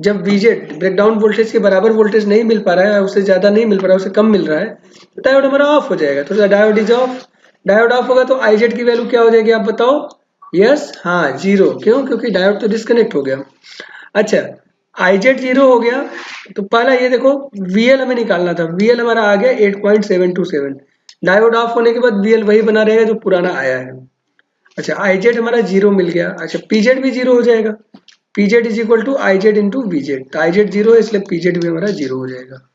जब VZ ब्रेकडाउन वोल्टेज के बराबर वोल्टेज नहीं मिल पा रहा है, उससे ज़्यादा नहीं मिल पा रहा है, उससे कम मिल रहा है, तो डायोड हमारा ऑफ हो जाएगा। तो diode is of, diode off होगा तो IZ की वैल्यू क्या हो जाएगी आप बताओ? यस, हाँ 0। क्यों? क्योंकि डायोड तो डिस्कनेक्ट हो गया। अच्छा, IZ 0 हो गया, तो पहला ये देखो VL हमें निकालना था, VL हमारा आ गया 8.727। डायोड ऑफ होने के बाद VL वही बना रहेगा जो पुराना आया है। अच्छा, IZ हमारा 0 मिल गया। अच्छा, PZ भी 0 हो जाएगा, PZ is equal to IZ into VZ, तो IZ 0 है इसलिए PZ भी हमारा 0 हो जाएगा।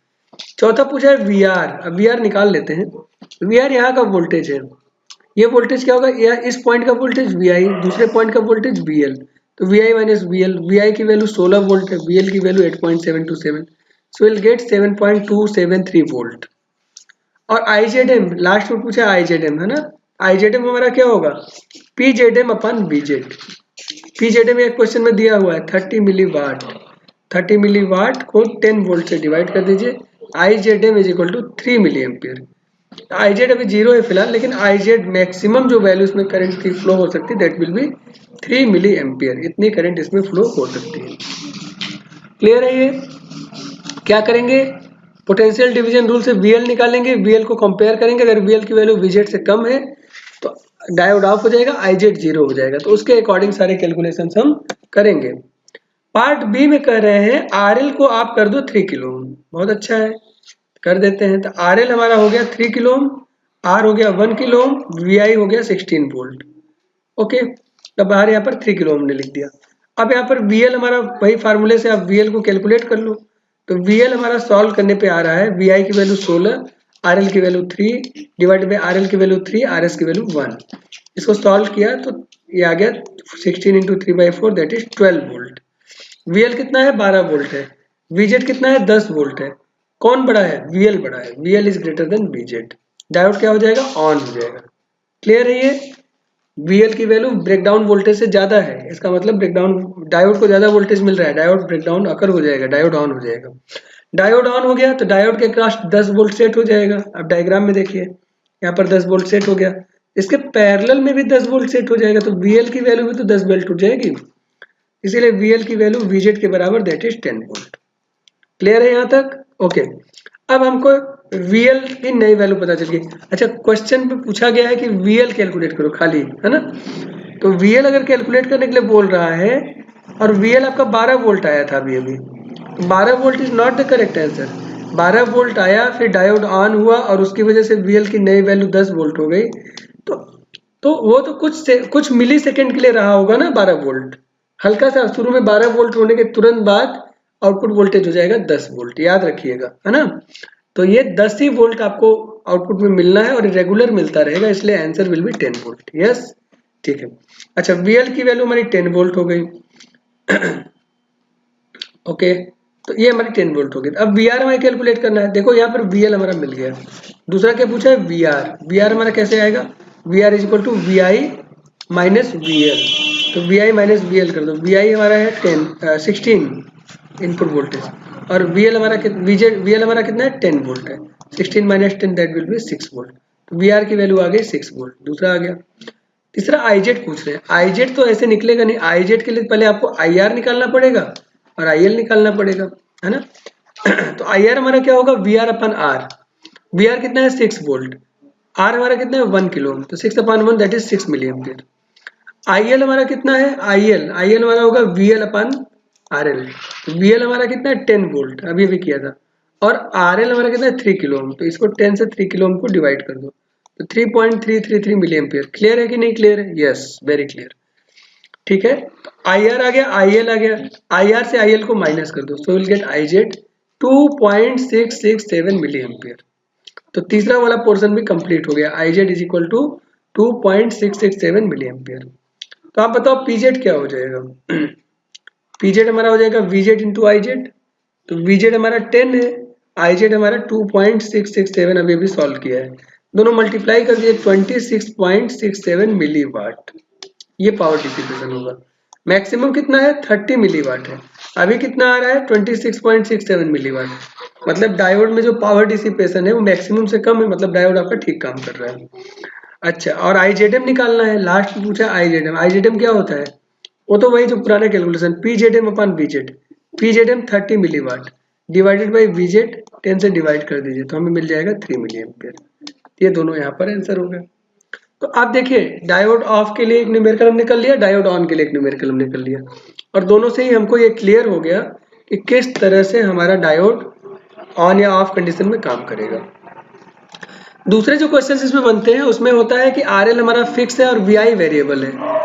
चौथा पूछा है VR, अब VR निकाल लेते हैं। VR यहाँ का वोल्टेज है, ये वोल्टेज क्या होगा, यह इस पॉइंट का वोल्टेज VI, दूसरे पॉइंट का वोल्टेज VL, तो VI माइनस VL, VI की वैल्यू 16 वोल्ट है, VL की value 8.727, so will gate 7.273 volt. और IZM लास्ट में पूछा IZM है ना, IZM हमारा क्या होगा, PZM अपन VZ। PZM एक क्वेश्चन में दिया हुआ है 30 मिलीवाट, 30 मिलीवाट को 10 वोल्ट से डिवाइड कर दीजिए, IZM is equal to 3 milli ampere. IZ अभी 0 है फिलहाल, लेकिन IZ मैक्सिमम जो वैल्यू इसमें करंट की फ्लो हो सकती है that will be 3 milli ampere, इतनी करंट इसमें फ्लो हो सकती है। क्लियर है ये? क्या करेंगे, पोटेंशियल डिवीजन रूल से VL निकालेंगे, VL को कंपेयर करेंगे, अगर VL की वैल्यू VZ से कम है तो डायोड ऑफ हो जाएगा, IZ 0 हो जाएगा, तो उसके अकॉर्डिंग सारे कैलकुलेशन हम करेंगे। पार्ट बी में कह रहे हैं RL को आप कर दो 3 किलो, बहुत अच्छा है, कर देते हैं। तो RL हमारा हो गया 3 किलो, R हो गया 1 किलो, VI हो गया 16 वोल्ट। ओके, तब बाहर यहाँ पर 3 किलो हमने लिख दिया। अब यहाँ पर VL हमारा वही फार्मूले से आप VL को कैलकुलेट कर लो, तो VL हमारा सॉल्व करने पे आ रहा है, VI की वैल्यू 16, RL की वैल्यू 3 डिवाइड बाई RL की वैल्यू 3, RS की वैल्यू 1। इसको सॉल्व किया तो ये आ गया 16 into 3/4 that is 12 volt. VL कितना है, 12 वोल्ट है। VZ कितना है, 10 वोल्ट है। कौन बड़ा है, VL बड़ा है, VL is greater than VZ। Diode क्या हो जाएगा, ऑन हो जाएगा। क्लियर है ये? VL की वैल्यू ब्रेकडाउन वोल्टेज से ज्यादा है, इसका मतलब ब्रेकडाउन, डायोड को ज्यादा वोल्टेज मिल रहा है, डायोड ब्रेकडाउन अकर हो जाएगा, डायोड ऑन हो जाएगा। डायोड ऑन हो गया तो डायोड के क्रॉस 10 वोल्ट सेट हो जाएगा। अब डायग्राम में देखिए, यहाँ पर 10 वोल्ट सेट हो गया, इसके पैरेलल में भी 10 वोल्ट सेट हो जाएगा, तो VL की वैल्यू भी तो 10 वोल्ट हो जाएगी, इसीलिए VL की वैल्यू VZ के बराबर दैट इज 10 वोल्ट। क्लियर है यहाँ तक? ओके, अब हमको VL की नई वैल्यू पता चल गई। अच्छा, क्वेश्चन पे पूछा गया है कि VL कैलकुलेट करो खाली, है ना, तो VL अगर कैलकुलेट करने के लिए बोल रहा है और VL आपका 12 वोल्ट आया था अभी अभी, 12 volt is not the correct answer. 12 volt आया, फिर डायोड ऑन हुआ और उसकी वजह से VL की नई वैल्यू 10 वोल्ट हो गई, तो वो तो कुछ मिली सेकेंड के लिए रहा होगा ना 12 वोल्ट, हल्का सा शुरू में 12 वोल्ट होने के तुरंत बाद आउटपुट वोल्टेज हो जाएगा 10 वोल्ट, याद रखिएगा, है ना। तो ये 10 ही वोल्ट आपको आउटपुट में मिलना है और रेगुलर मिलता रहेगा, इसलिए answer will be 10 volt. Yes, ठीक है। अच्छा, VL की वैल्यू हमारी 10 वोल्ट हो गई। ओके, तो ये हमारी 10 वोल्ट हो गई। अब VR हमें कैलकुलेट करना है। देखो यहाँ पर VL हमारा मिल गया, दूसरा क्या पूछा है, VR हमारा कैसे आएगा, VR is equal to VI minus VL, तो VI माइनस VL कर दो। VI हमारा है 16 इनपुट वोल्टेज और VL हमारा VL हमारा कितना है, 10 वोल्ट है, 16 minus 10 that will B 6 volt. तो VR की वैल्यू आ गई 6 वोल्ट, दूसरा आ गया। तीसरा IZ पूछ रहे हैं, IZ तो ऐसे निकलेगा नहीं, IZ के लिए पहले आपको IR निकालना पड़ेगा और IL निकालना पड़ेगा, है ना। तो IR हमारा क्या होगा, VR अपन R, VR कितना है 6 वोल्ट, R हमारा कितना है 1 किलो, तो 6 upon 1 that is 6 milli ampere. IL हमारा कितना है, IL हमारा होगा VL अपन RL, तो VL हमारा कितना है 10 वोल्ट, अभी भी किया था, और RL हमारा कितना है 3 किलो ओम, तो इसको 10 से 3 किलो ओम को डिवाइड कर दो, तो 3.333 मिली एम्पियर। क्लियर है कि नहीं क्लियर है? Yes, very clear. ठीक है, तो IR आ गया, IL आ गया, IR से IL को माइनस कर दो, so will get IZ 2.667 milli ampere. तो तीसरा वाला पोर्शन भी कंप्लीट हो गया, IZ is equal to 2.667 milli ampere. तो आप बताओ PZ क्या हो जाएगा। PZ हमारा हो जाएगा VZ इंटू IZ, तो VZ हमारा 10 है, IZ हमारा 2.667 अभी अभी सॉल्व किया है, दोनों मल्टीप्लाई कर दिए 26.67 मिली वाट, ये पावर डिसिपेशन होगा। मैक्सिमम कितना है, 30 मिली वाट है, अभी कितना आ रहा है 26.67 मिली वाट, मतलब डायोड में जो पावर डिसिपेशन है वो मैक्सिमम से कम है, मतलब डायोड आपका ठीक काम कर रहा है। अच्छा, और आईजेडएम निकालना है, लास्ट पूछा आईजेडएम। आईजेडएम क्या होता है? वो तो वही जो पुराना calculation, PZM upon VZ. PZM 30 milliwatt divided by VZ 10 से डिवाइड कर दीजिए तो हमें मिल जाएगा 3 मिली एम्पियर। ये दोनों यहाँ पर आंसर हो गए। तो आप देखिए, डायोड ऑफ के लिए एक न्यूमेरिकल हमने कर लिया, डायोड ऑन के लिए एक न्यूमेरिकल हमने कर लिया, और दोनों से ही हमको ये क्लियर हो गया कि किस तरह से हमारा डायोड ऑन या ऑफ कंडीशन में काम करेगा। दूसरे जो क्वेश्चंस इसमें बनते हैं उसमें होता है कि आरएल हमारा फिक्स है और वीआई वेरिएबल है।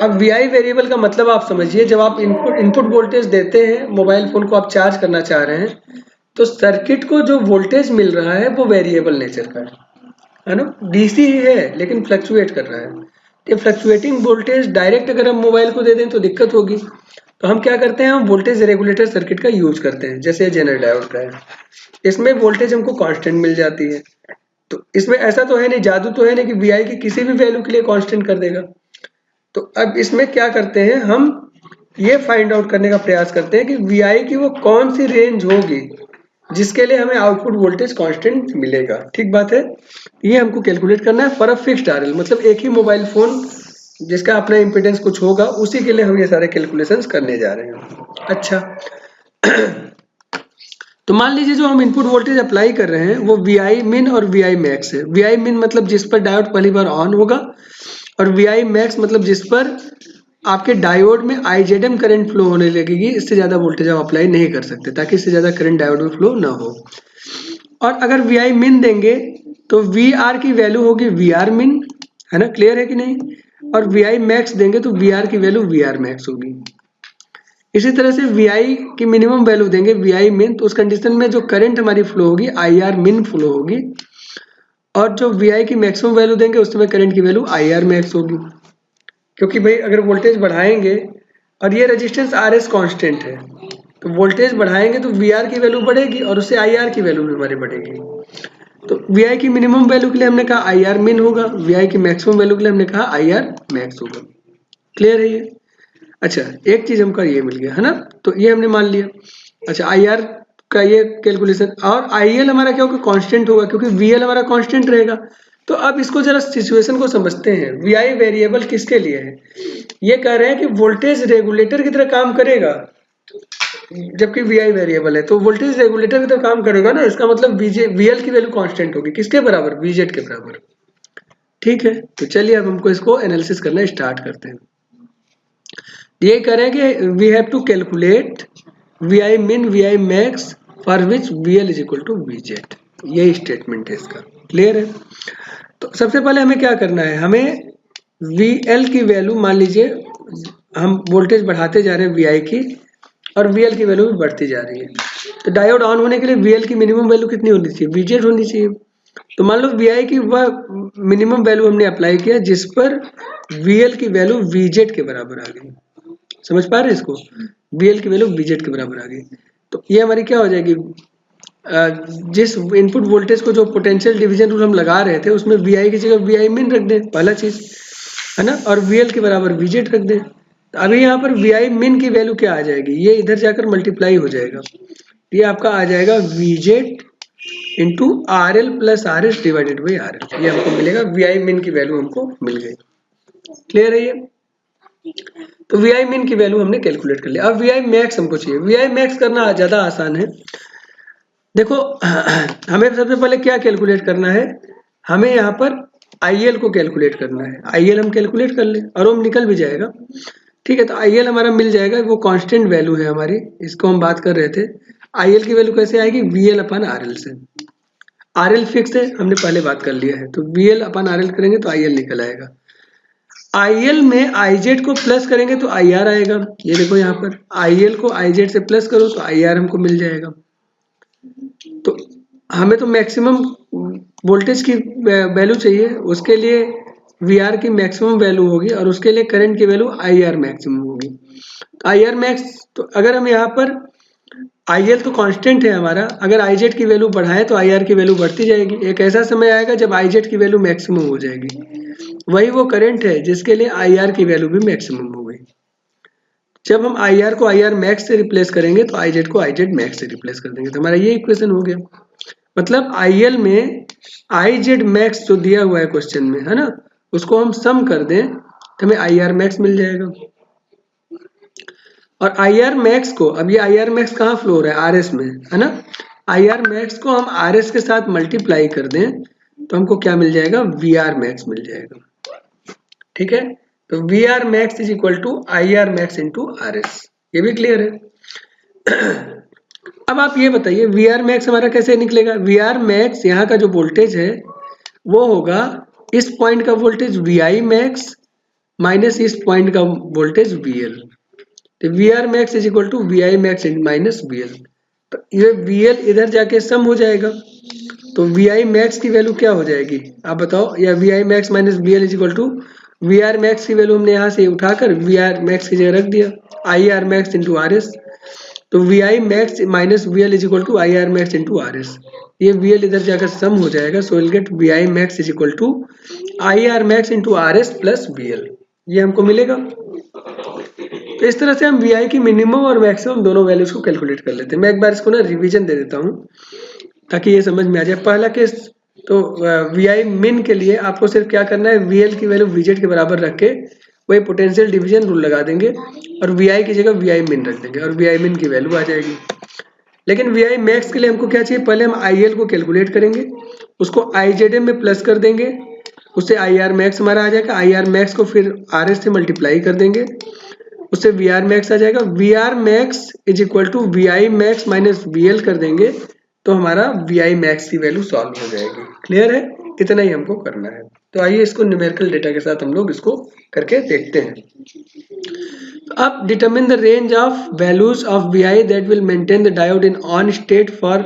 अब वीआई वेरिएबल का मतलब आप समझिए, जब आप इनपुट वोल्टेज देते हैं, मोबाइल फोन को आप चार्ज करना चाह रहे हैं, तो सर्किट को जो वोल्टेज मिल रहा है वो वेरिएबल नेचर का है ना, डीसी ही है लेकिन फ्लक्चुएट कर रहा है। ये फ्लक्चुएटिंग वोल्टेज डायरेक्ट अगर हम मोबाइल को दे दें तो दिक्कत होगी, तो हम क्या करते हैं, हम वोल्टेज रेगुलेटर सर्किट का यूज करते हैं, जैसे जेनर डायोड का है। इसमें वोल्टेज हमको कांस्टेंट मिल जाती है, तो इसमें ऐसा तो है नहीं, जादू तो है नहीं कि वीआई की किसी भी वैल्यू के लिए कांस्टेंट कर देगा। तो अब इसमें क्या करते हैं, हम ये फाइंड आउट करने का प्रयास करते हैं कि वीआई की वो कौन सी रेंज होगी जिसके लिए हमें आउटपुट वोल्टेज कांस्टेंट मिलेगा। ठीक बात है, ये हमको कैलकुलेट करना है फॉर अ फिक्स्ड आरएल, मतलब एक ही मोबाइल फोन जिसका अपना इम्पीडेंस कुछ होगा, उसी के लिए हम ये सारे कैलकुलेशंस करने जा रहे हैं। अच्छा तो मान लीजिए जो हम इनपुट वोल्टेज अप्लाई कर रहे हैं वो वी मिन और वी मैक्स है। वी मिन मतलब जिस पर डायोड पहली बार ऑन होगा, और वी मैक्स मतलब जिस पर आपके डायोड में आईजेडएम करंट फ्लो होने लगेगी, इससे ज्यादा वोल्टेज आप अप्लाई नहीं कर सकते ताकि इससे ज्यादा करंट डायोड में फ्लो ना हो। और अगर वी मिन देंगे तो वी आर की वैल्यू होगी वी आर मिन, है ना, क्लियर है कि नहीं, और वी मैक्स देंगे तो वी आर की वैल्यू वी आर मैक्स होगी। इसी तरह से वी की मिनिमम वैल्यू देंगे वी मिन, तो उस कंडीशन में जो करंट हमारी फ्लो होगी आई आर मिन फ्लो होगी, और जो वी की मैक्सिमम वैल्यू देंगे उस समय करंट की वैल्यू आई आर मैक्स होगी। क्योंकि भाई अगर वोल्टेज बढ़ाएंगे, और ये रेजिस्टेंस आर एस कॉन्स्टेंट है, तो वोल्टेज बढ़ाएंगे तो वी आर की वैल्यू बढ़ेगी और उससे आई आर की वैल्यू भी हमारी बढ़ेगी। तो वी की मिनिमम वैल्यू के लिए हमने कहा आई आर मिन होगा, वी की मैक्सिमम वैल्यू के लिए हमने कहा आई आर मैक्स होगा। क्लियर है ये? अच्छा, एक चीज हमका ये मिल गया है ना, तो ये हमने मान लिया। अच्छा, आई आर का ये कैलकुलेशन, और आई एल हमारा क्या होगा, कांस्टेंट होगा, क्योंकि वी एल हमारा कांस्टेंट रहेगा। तो अब इसको जरा सिचुएशन को समझते हैं, वी आई वेरिएबल किसके लिए है? ये कह रहे हैं कि वोल्टेज रेगुलेटर की तरह काम करेगा, जबकि वी आई वेरिएबल है तो वोल्टेज रेगुलेटर की तरह काम करेगा ना, इसका मतलब वी एल की वैल्यू कांस्टेंट होगी, किसके बराबर, वीजेड के बराबर। ठीक है, तो चलिए अब हमको इसको एनालिसिस करना स्टार्ट करते हैं। ये कह रहे हैं कि we have to calculate V I min V I max for which V L is equal to V Z, यही स्टेटमेंट है इसका। क्लियर है? तो सबसे पहले हमें क्या करना है, हमें वी एल की वैल्यू, मान लीजिए हम वोल्टेज बढ़ाते जा रहे हैं वी आई की, और वी एल की वैल्यू भी बढ़ती जा रही है, तो डायोड ऑन होने के लिए वी एल की मिनिमम वैल्यू कितनी होनी चाहिए, वी जेड होनी चाहिए। तो मान लो वी आई की वह मिनिमम वैल्यू हमने अप्लाई किया जिस पर वी एल की वैल्यू वी जेड के बराबर आ गई। समझ पा रहे हैं इसको, वी एल की वैल्यू वी जेड के बराबर आ गई, तो ये हमारी क्या हो जाएगी, जिस इनपुट वोल्टेज को जो पोटेंशियल डिवीजन रूल हम लगा रहे थे उसमें वी आई की जगह वी आई मिन रख दें, पहला चीज है ना, और वी एल के बराबर वी जेड रख दें। तो अभी यहाँ पर वी आई मिन की वैल्यू क्या आ जाएगी, ये इधर जाकर मल्टीप्लाई हो जाएगा, ये आपका आ जाएगा we Z into R L plus R S divided by R L, ये हमको मिलेगा, वी आई मिन की वैल्यू हमको मिल गई। क्लियर है ये? तो वी आई मिन की वैल्यू हमने कैलकुलेट कर लिया। अब वी आई मैक्स हमको चाहिए, वी आई मैक्स करना ज्यादा आसान है। देखो हमें सबसे पहले क्या कैलकुलेट करना है, हमें यहाँ पर IL को कैलकुलेट करना है। IL हम कैलकुलेट कर ले और वो निकल भी जाएगा। ठीक है, तो IL हमारा मिल जाएगा, वो कांस्टेंट वैल्यू है हमारी, इसको हम बात कर रहे थे। IL की वैल्यू कैसे आएगी, VL अपन RL से। RL फिक्स है, हमने पहले बात कर लिया है, तो VL अपन RL करेंगे तो IL निकल आएगा। IL में IZ को प्लस करेंगे तो IR आएगा। ये देखो यहाँ पर IL को IZ से प्लस करो तो IR हमको मिल जाएगा। तो हमें तो मैक्सिमम वोल्टेज की वैल्यू चाहिए, उसके लिए VR की मैक्सिमम वैल्यू होगी और उसके लिए करंट की वैल्यू IR मैक्सिमम होगी। तो IR मैक्स, तो अगर हम यहाँ पर IL तो कांस्टेंट है हमारा, अगर IZ की वैल्यू बढ़ाएं तो IR की वैल्यू बढ़ती जाएगी। एक ऐसा समय आएगा जब IZ की वैल्यू मैक्सिमम हो जाएगी, वही वो करंट है जिसके लिए IR की वैल्यू भी मैक्सिमम हो गई। जब हम आई आर को आई आर मैक्स से रिप्लेस करेंगे तो आई जेड को आई जेड मैक्स से रिप्लेस कर देंगे। तो हमारा ये इक्वेशन हो गया। मतलब आई एल में आई जेड मैक्स जो दिया हुआ है क्वेश्चन में, है ना, उसको हम सम कर दें तो हमें आई आर मैक्स मिल जाएगा। और आई आर मैक्स को, अब ये आई आर मैक्स कहाँ फ्लो हो रहा है, आर एस में, है ना। आई आर मैक्स को हम आर एस के साथ मल्टीप्लाई कर दें तो हमको क्या मिल जाएगा, वी आर मैक्स मिल जाएगा। ठीक है, तो V R max is equal to I R max into R S. ये भी क्लियर है। अब आप ये बताइए वी आर मैक्स हमारा कैसे निकलेगा। वी आर मैक्स यहाँ का जो वोल्टेज है वो होगा इस पॉइंट का voltage V I max minus इस पॉइंट का वोल्टेज वी एल। तो V R max is equal to V I max minus V L. तो ये वी एल इधर जाके सम हो जाएगा, तो वी आई मैक्स की वैल्यू क्या हो जाएगी आप बताओ। या V I max minus V L is equal to V R max की वैल्यू हमने यहाँ से उठाकर वी आर मैक्स की जगह रख दिया, I R max into R S. तो V I max minus V L is equal to I R max into R S. ये वी एल इधर जाकर सम हो जाएगा, so will get V I max is equal to I R max into R S plus V L. ये हमको मिलेगा। तो इस तरह से हम वी आई की मिनिमम और मैक्सिमम दोनों वैल्यूज को कैलकुलेट कर लेते हैं। मैं एक बार इसको ना रिवीजन दे देता हूँ ताकि ये समझ में आ जाए। पहला केस तो वी आई मिन के लिए आपको सिर्फ क्या करना है, वी एल की वैल्यू वी जेड के बराबर रख के वही पोटेंशियल डिवीजन रूल लगा देंगे और वी आई की जगह वी आई मिन रख देंगे और वी आई मिन की वैल्यू आ जाएगी। लेकिन वी आई मैक्स के लिए हमको क्या चाहिए, पहले हम आई एल को कैलकुलेट करेंगे, उसको आई जेड एम में प्लस कर देंगे, उससे आई आर मैक्स हमारा आ जाएगा। आई आर मैक्स को फिर आर एस से मल्टीप्लाई कर देंगे, उससे वी आर मैक्स आ जाएगा। V R max is equal to V I max minus V L कर देंगे तो हमारा वी आई मैक्स की वैल्यू सॉल्व हो जाएगी। क्लियर है, इतना ही हमको करना है। तो आइए इसको न्यूमेरिकल डेटा के साथ हम लोग इसको करके देखते हैं। तो अब determine the range of values of V I that will maintain the diode in on state for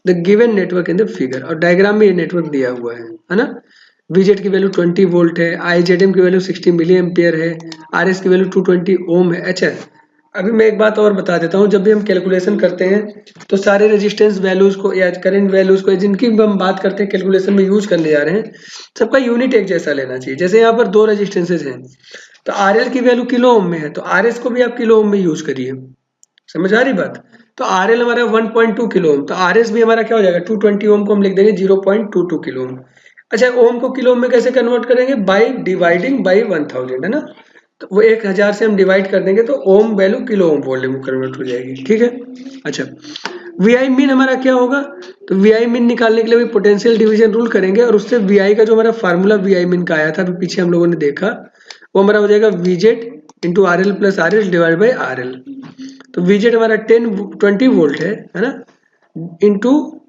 the given network in the figure. और डायग्राम में ये नेटवर्क दिया हुआ है ना। वीजेड की वैल्यू 20 वोल्ट है, आईजेडएम की वैल्यू 60 मिली एम्पियर है, आरएस की वैल्यू 220 ओम है। अच्छा, अभी मैं एक बात और बता देता हूँ, जब भी हम कैलकुलेशन करते हैं तो सारे रेजिस्टेंस वैल्यूज को या करंट वैल्यूज को जिनकी हम बात करते हैं कैलकुलेशन में यूज करने जा रहे हैं, सबका यूनिट एक जैसा लेना चाहिए। जैसे यहाँ पर दो रेजिस्टेंसेज हैं तो आरएल की वैल्यू किलो ओम में है तो आरएस को भी आप किलो ओम में यूज करिए। समझ आ रही बात। तो आरएल हमारा 1.2 किलो ओम, तो आरएस भी हमारा क्या हो जाएगा, 220 ओम को हम लिख देंगे 0.22 किलो ओम। अच्छा, ओम को किलो में कैसे कन्वर्ट करेंगे, बाई डिवाइडिंग बाई 1000, है ना। तो वो 1000 से हम डिवाइड कर देंगे तो ओम वैल्यू किलो ओम वॉल्यूम में कन्वर्ट हो जाएगी। ठीक है। अच्छा, वी आई मिन हमारा क्या होगा, तो वी आई मिन निकालने के लिए भी पोटेंशियल डिवीजन रूल करेंगे और उससे वी आई का जो हमारा फार्मूला वी आई मिन का आया था अभी पीछे हम लोगों ने देखा, वो हमारा हो जाएगा we Z into R L plus R L divide by R L. तो वी जेड हमारा 20 वोल्ट है ना, इंटू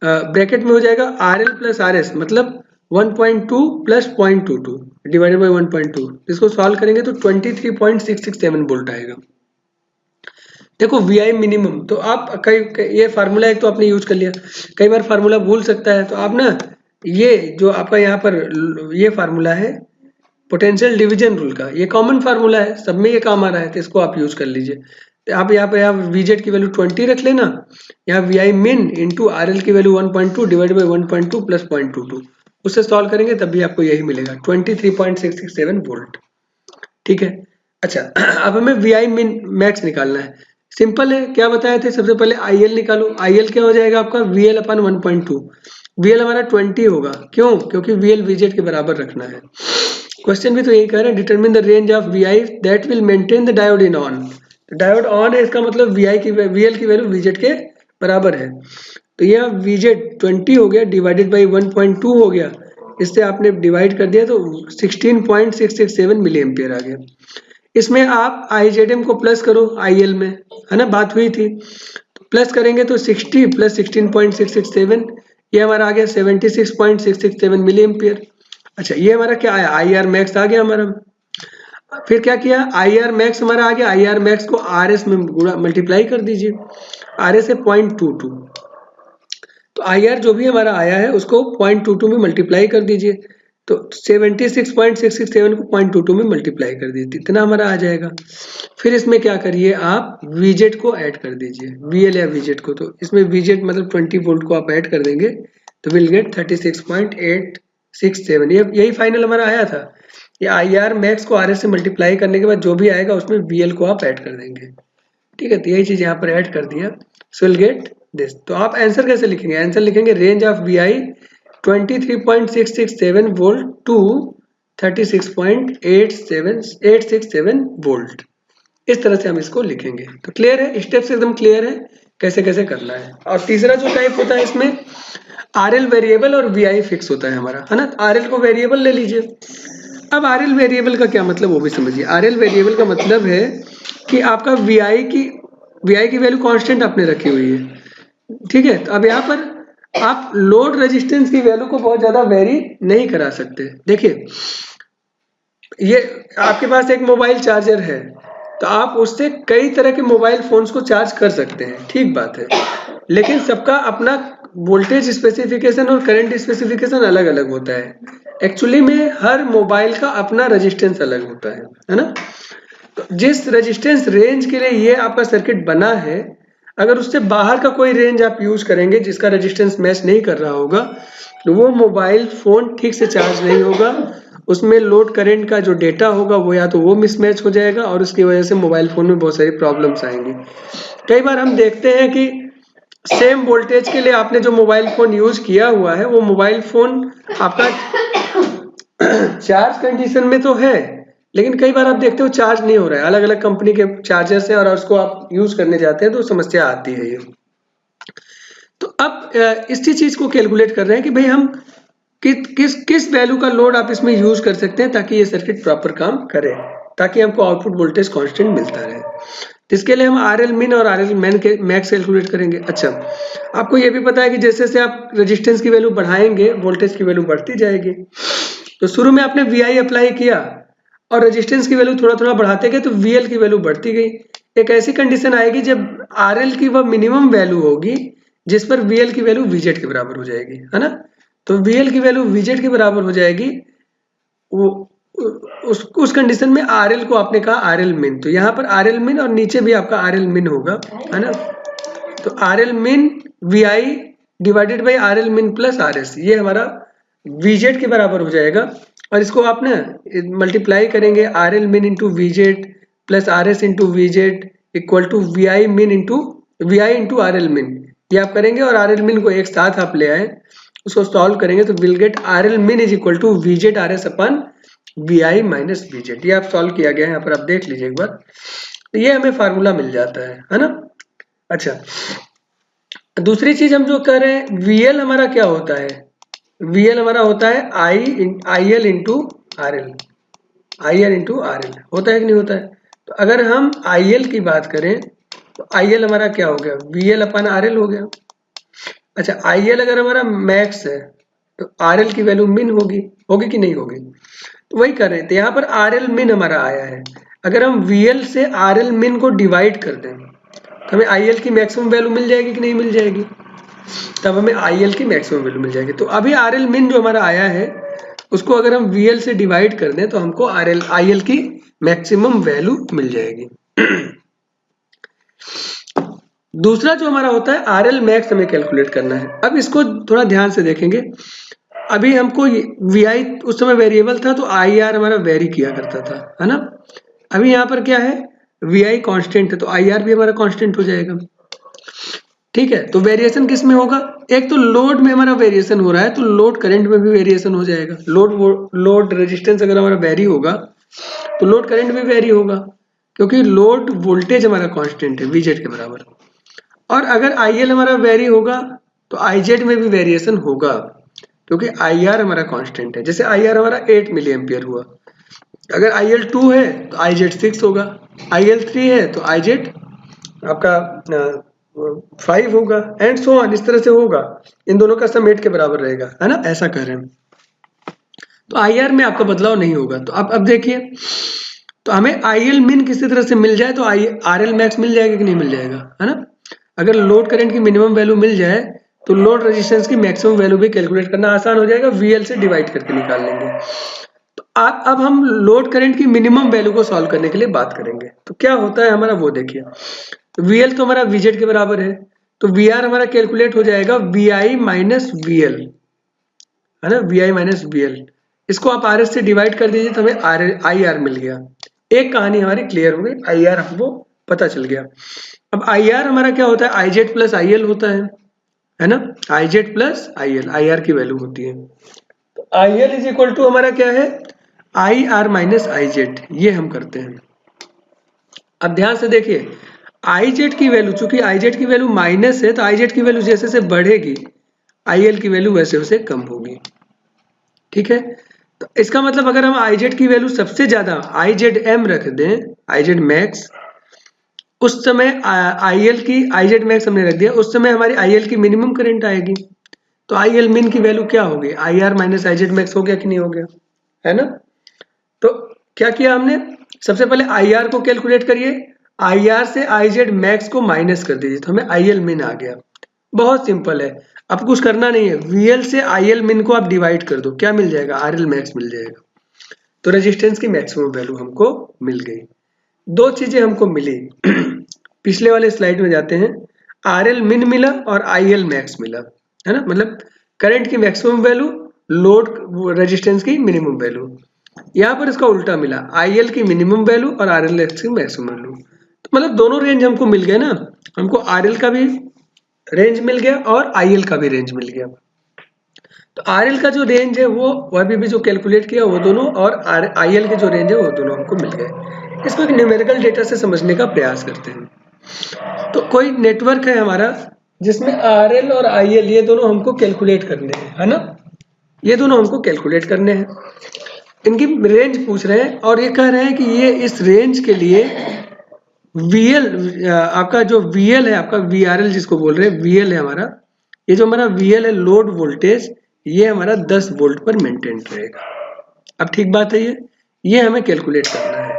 ब्रैकेट में हो जाएगा are L plus R S, मतलब 1.2 प्लस 0.22 डिवाइडेड बाई 1.2। इसको सॉल्व करेंगे तो 23.667 वोल्ट आएगा। देखो वी आई मिनिमम, तो आप कई ये फार्मूला एक तो आपने यूज कर लिया, कई बार फार्मूला भूल सकता है, तो आप ना ये जो आपका यहाँ पर ये फार्मूला है पोटेंशियल डिवीजन रूल का, ये कॉमन फार्मूला है, सब में ये काम आ रहा है, तो इसको आप यूज कर लीजिए। तो आप यहाँ पे वीजेड की वैल्यू 20 रख लेना, यहाँ we I min into R L की वैल्यू 1.2 डिवाइड बाई 1.2 प्लस 0.22, उससे सॉल्व करेंगे तब भी आपको यही मिलेगा 23.667 वोल्ट। ठीक है। अच्छा, अब हमें वी आई मिन मैक्स निकालना है। सिंपल है, क्या बताए थे, सबसे पहले आई एल निकालो। आई एल क्या हो जाएगा आपका, V L upon 1.2, we L हमारा 20 होगा, क्यों, क्योंकि वी एल वीजेड के बराबर रखना है। क्वेश्चन भी तो यही कह रहे हैं, determine the range of V I that will maintain the diode in on. Diode on है, इसका मतलब वी आई की वी एल की वैल्यू वीजेड के बराबर है। तो यह वीजेड 20 हो गया डिवाइडेड बाई 1.2 हो गया, इससे आपने डिवाइड कर दिया तो 16.667 मिली एम्पियर आ गया। इसमें आप आई जेड एम को प्लस करो आई एल में, है ना, बात हुई थी, तो प्लस करेंगे तो 60 प्लस 16.667 ये हमारा आ गया 76.667 मिली एम्पियर। अच्छा, ये हमारा क्या आया, आई आर मैक्स आ गया हमारा। फिर क्या किया, आई आर मैक्स हमारा आ गया, आई आर मैक्स को आर एस में गुणा मल्टीप्लाई कर दीजिए, आर एस है 0.22, तो आई आर जो भी हमारा आया है उसको 0.22 में मल्टीप्लाई कर दीजिए, तो 76.667 को 0.22 में मल्टीप्लाई कर दीजिए, इतना हमारा आ जाएगा। फिर इसमें क्या करिए, आप वीजेड को ऐड कर दीजिए, वीएल या वीजेड को, तो इसमें वीजेड मतलब 20 वोल्ट को आप ऐड कर देंगे तो विल गेट 36.867, यही फाइनल हमारा आया था। ये आई आर मैक्स को आर एस से मल्टीप्लाई करने के बाद जो भी आएगा उसमें वी एल को आप ऐड कर देंगे। ठीक है, तो यही चीज़ यहाँ पर ऐड कर दिया, सो विल गेट दिस। तो आप आंसर कैसे लिखेंगे? आंसर लिखेंगे range of V I 23.667 volt to 36.867 volt. इस तरह से हम इसको लिखेंगे। तो क्लियर है, स्टेप्स एकदम क्लियर है कैसे कैसे करना है। और तीसरा जो टाइप होता है इसमें आर एल वेरिएबल और वी आई फिक्स होता है हमारा, है ना। आर एल को वेरिएबल ले लीजिए। अब आर एल वेरिएबल का क्या मतलब वो भी समझिए। आर एल वेरिएबल का मतलब है कि आपका वी आई की वैल्यू कांस्टेंट आपने रखी हुई है। ठीक है, तो अब यहाँ पर आप लोड रेजिस्टेंस की वैल्यू को बहुत ज्यादा वेरी नहीं करा सकते। देखिए, ये आपके पास एक मोबाइल चार्जर है, तो आप उससे कई तरह के मोबाइल फोन्स को चार्ज कर सकते हैं, ठीक बात है, लेकिन सबका अपना वोल्टेज स्पेसिफिकेशन और करंट स्पेसिफिकेशन अलग अलग होता है। एक्चुअली में हर मोबाइल का अपना रेजिस्टेंस अलग होता है ना। तो जिस रेजिस्टेंस रेंज के लिए ये आपका सर्किट बना है, अगर उससे बाहर का कोई रेंज आप यूज करेंगे जिसका रेजिस्टेंस मैच नहीं कर रहा होगा, तो वो मोबाइल फोन ठीक से चार्ज नहीं होगा। उसमें लोड करंट का जो डेटा होगा वो या तो वो मिसमैच हो जाएगा और उसकी वजह से मोबाइल फोन में बहुत सारी प्रॉब्लम्स आएंगी। कई बार हम देखते हैं कि सेम वोल्टेज के लिए आपने जो मोबाइल फोन यूज किया हुआ है वो मोबाइल फोन आपका चार्ज कंडीशन में तो है, लेकिन कई बार आप देखते हो चार्ज नहीं हो रहा है। अलग अलग कंपनी के चार्जर्स हैं और उसको आप यूज करने जाते हैं तो समस्या आती है ये। तो अब इसी चीज को कैलकुलेट कर रहे हैं कि भाई हम किस वैल्यू का लोड आप इसमें यूज कर सकते हैं ताकि ये सर्किट प्रॉपर काम करे, ताकि हमको आउटपुट वोल्टेज कांस्टेंट मिलता रहे। तो इसके लिए हम आर एल मिन और आर एल मैक्स कैलकुलेट करेंगे। अच्छा, आपको ये भी पता है कि जैसे जैसे आप रेजिस्टेंस की वैल्यू बढ़ाएंगे वोल्टेज की वैल्यू बढ़ती जाएगी। तो शुरू में आपने वी आई अप्लाई किया और रेजिस्टेंस की वैल्यू थोड़ा थोड़ा बढ़ाते गए तो वी एल की वैल्यू बढ़ती गई। एक ऐसी कंडीशन आएगी जब आर एल की वह मिनिमम वैल्यू होगी जिस पर वी एल की वैल्यू वीजेड के बराबर हो जाएगी, है ना। तो वी एल की वैल्यू वीजेड के बराबर हो जाएगी, वो उस कंडीशन में आर एल को आपने कहा आर एल मिन। तो यहाँ पर आर एल मिन और नीचे भी आपका आर एल मिन होगा, है ना। तो R L min V I divided by R L min plus R S, ये हमारा वीजेड के बराबर हो जाएगा। और इसको आप ना मल्टीप्लाई करेंगे, R L min into VZ plus R S into VZ equal to V I min into V I into R L min, ये आप करेंगे और आर एल मिन को एक साथ आप ले आए, उसको सॉल्व करेंगे तो will get R L min is equal to V Z R S upon V I minus V Z. ये आप सॉल्व किया गया है, यहाँ पर आप देख लीजिए एक बार। तो ये हमें फार्मूला मिल जाता है ना। अच्छा, दूसरी चीज हम जो कर रहे हैं, वीएल हमारा क्या होता है? वीएल हमारा होता है I L into R L, I L into R L होता है कि नहीं होता है? तो अगर हम आई एल की बात करें तो आई एल हमारा क्या हो गया? V L upon R L हो गया। अच्छा, आई एल अगर हमारा मैक्स है तो आर एल की वैल्यू मिन होगी कि नहीं होगी? तो वही कर रहे थे, यहाँ पर आर एल मिन हमारा आया है। अगर हम वी एल से आर एल मिन को डिवाइड कर दें तो हमें आई एल की मैक्सिमम वैल्यू मिल जाएगी कि नहीं मिल जाएगी? तब हमें आई एल की मैक्सिमम वैल्यू मिल जाएगी। तो अभी आर एल मिन जो हमारा आया है उसको अगर हम वी एल से डिवाइड कर दें तो हमको आई एल की मैक्सिमम वैल्यू मिल जाएगी। दूसरा जो हमारा होता है आर एल मैक्स हमें कैलकुलेट करना है। अब इसको थोड़ा ध्यान से देखेंगे। अभी हमको वी आई उस समय वेरिएबल था तो आई आर हमारा वेरी किया करता था, है ना। अभी यहाँ पर क्या है? वी आई कॉन्स्टेंट है तो आई आर भी हमारा कॉन्स्टेंट हो जाएगा। ठीक है, तो वेरिएशन किस में होगा? एक तो लोड में हमारा वेरिएशन हो रहा है तो लोड करंट में भी वेरिएशन हो जाएगा। लोड रेजिस्टेंस अगर हमारा वेरी होगा तो लोड करंट भी वेरी होगा, क्योंकि लोड वोल्टेज हमारा कांस्टेंट है वीजेड के बराबर। और अगर आई एल हमारा वेरी होगा तो आई जेड में भी वेरिएशन होगा, क्योंकि आई आर हमारा कांस्टेंट है। जैसे आई आर हमारा 8 मिली एम्पियर हुआ, अगर आई एल 2 है तो आई जेड 6 होगा, आई एल 3 है तो आई जेड आपका 5 होगा, एंड सो ऑन, इस तरह से होगा। इन दोनों का सम 8 के बराबर रहेगा, है ना, ऐसा कर रहे हैं। तो आई आर में आपका बदलाव नहीं होगा। तो अब देखिए, तो हमें आई एल मिन किसी तरह से मिल जाए तो आर एल मैक्स मिल जाएगा कि नहीं मिल जाएगा, है ना। अगर लोड करंट की मिनिमम वैल्यू मिल जाए तो लोड रेजिस्टेंस की मैक्सिमम वैल्यू भी कैलकुलेट करना आसान हो जाएगा, वीएल से डिवाइड करके निकाल लेंगे। तो अब हम लोड करंट की मिनिमम वैल्यू को सॉल्व करने के लिए बात करेंगे। तो क्या होता है हमारा वो देखिए, वीएल तो हमारा वीजेड के बराबर है, तो वी आर हमारा कैलकुलेट हो जाएगा V I minus V L, है ना, V I minus V L. इसको आप आर एस से डिवाइड कर दीजिए तो हमें आई आर मिल गया। एक कहानी हमारी क्लियर हो गई, आई आर हमको पता चल गया। अब आई आर हमारा क्या होता है, I Z plus I L होता है ना, I Z plus I L, I R की वैल्यू होती है। तो I L is equal to हमारा क्या है, I R minus I Z, ये हम करते हैं। अब ध्यान से देखिए, आई जेड की वैल्यू, चूंकि आई जेड की वैल्यू माइनस है तो आई जेड की वैल्यू जैसे जैसे बढ़ेगी आई एल की वैल्यू वैसे वैसे कम होगी। ठीक है, तो इसका मतलब अगर हम आई जेड की वैल्यू सबसे ज्यादा आई जेड एम रख दें, आई जेड मैक्स, उस समय आई एल की, आई जेड मैक्स हमने रख दिया, उस समय हमारी आई एल की मिनिमम करंट आएगी। तो आई एल मिन की वैल्यू क्या होगी, आई R minus I Z max हो गया कि नहीं हो गया, है ना। तो क्या किया हमने, सबसे पहले आई आर को कैलकुलेट करिए, आई आर से आई जेड मैक्स को माइनस कर दीजिए तो हमें आई एल मिन आ गया। बहुत सिंपल है, अब कुछ करना नहीं है, वी एल से आई एल मिन को आप डिवाइड कर दो, क्या मिल जाएगा, आर एल मैक्स मिल जाएगा। तो रेजिस्टेंस की मैक्सिमम वैल्यू हमको मिल गई। दो चीजें हमको मिली पिछले वाले स्लाइड में जाते हैं, आर एल मिन मिला और आई एल मैक्स मिला, है ना, मतलब करंट की मैक्सिमम वैल्यू, लोड रेजिस्टेंस की मिनिमम वैल्यू। यहाँ पर इसका उल्टा मिला, आई एल की मिनिमम वैल्यू और आर एल की मैक्सिमम वैल्यू। तो मतलब दोनों रेंज हमको मिल गए ना, हमको आर एल का भी रेंज मिल गया और आई एल का भी रेंज मिल गया। तो आर एल का जो रेंज है वो अभी भी जो कैलकुलेट किया वो दोनों, और आई एल के जो रेंज है वो दोनों हमको मिल गए। इसको एक न्यूमेरिकल डेटा से समझने का प्रयास करते हैं। तो कोई नेटवर्क है हमारा जिसमें आर एल और आई एल ये दोनों हमको कैलकुलेट करने हैं, है ना, ये दोनों हमको कैलकुलेट करने हैं। इनकी रेंज पूछ रहे हैं और ये कह रहे हैं कि ये इस रेंज के लिए VL, आपका जो VL है, आपका VRL जिसको बोल रहे हैं, VL है हमारा, ये जो हमारा VL है लोड वोल्टेज, ये हमारा 10 वोल्ट पर मेंटेन रहेगा। अब ठीक बात है, ये हमें कैलकुलेट करना है।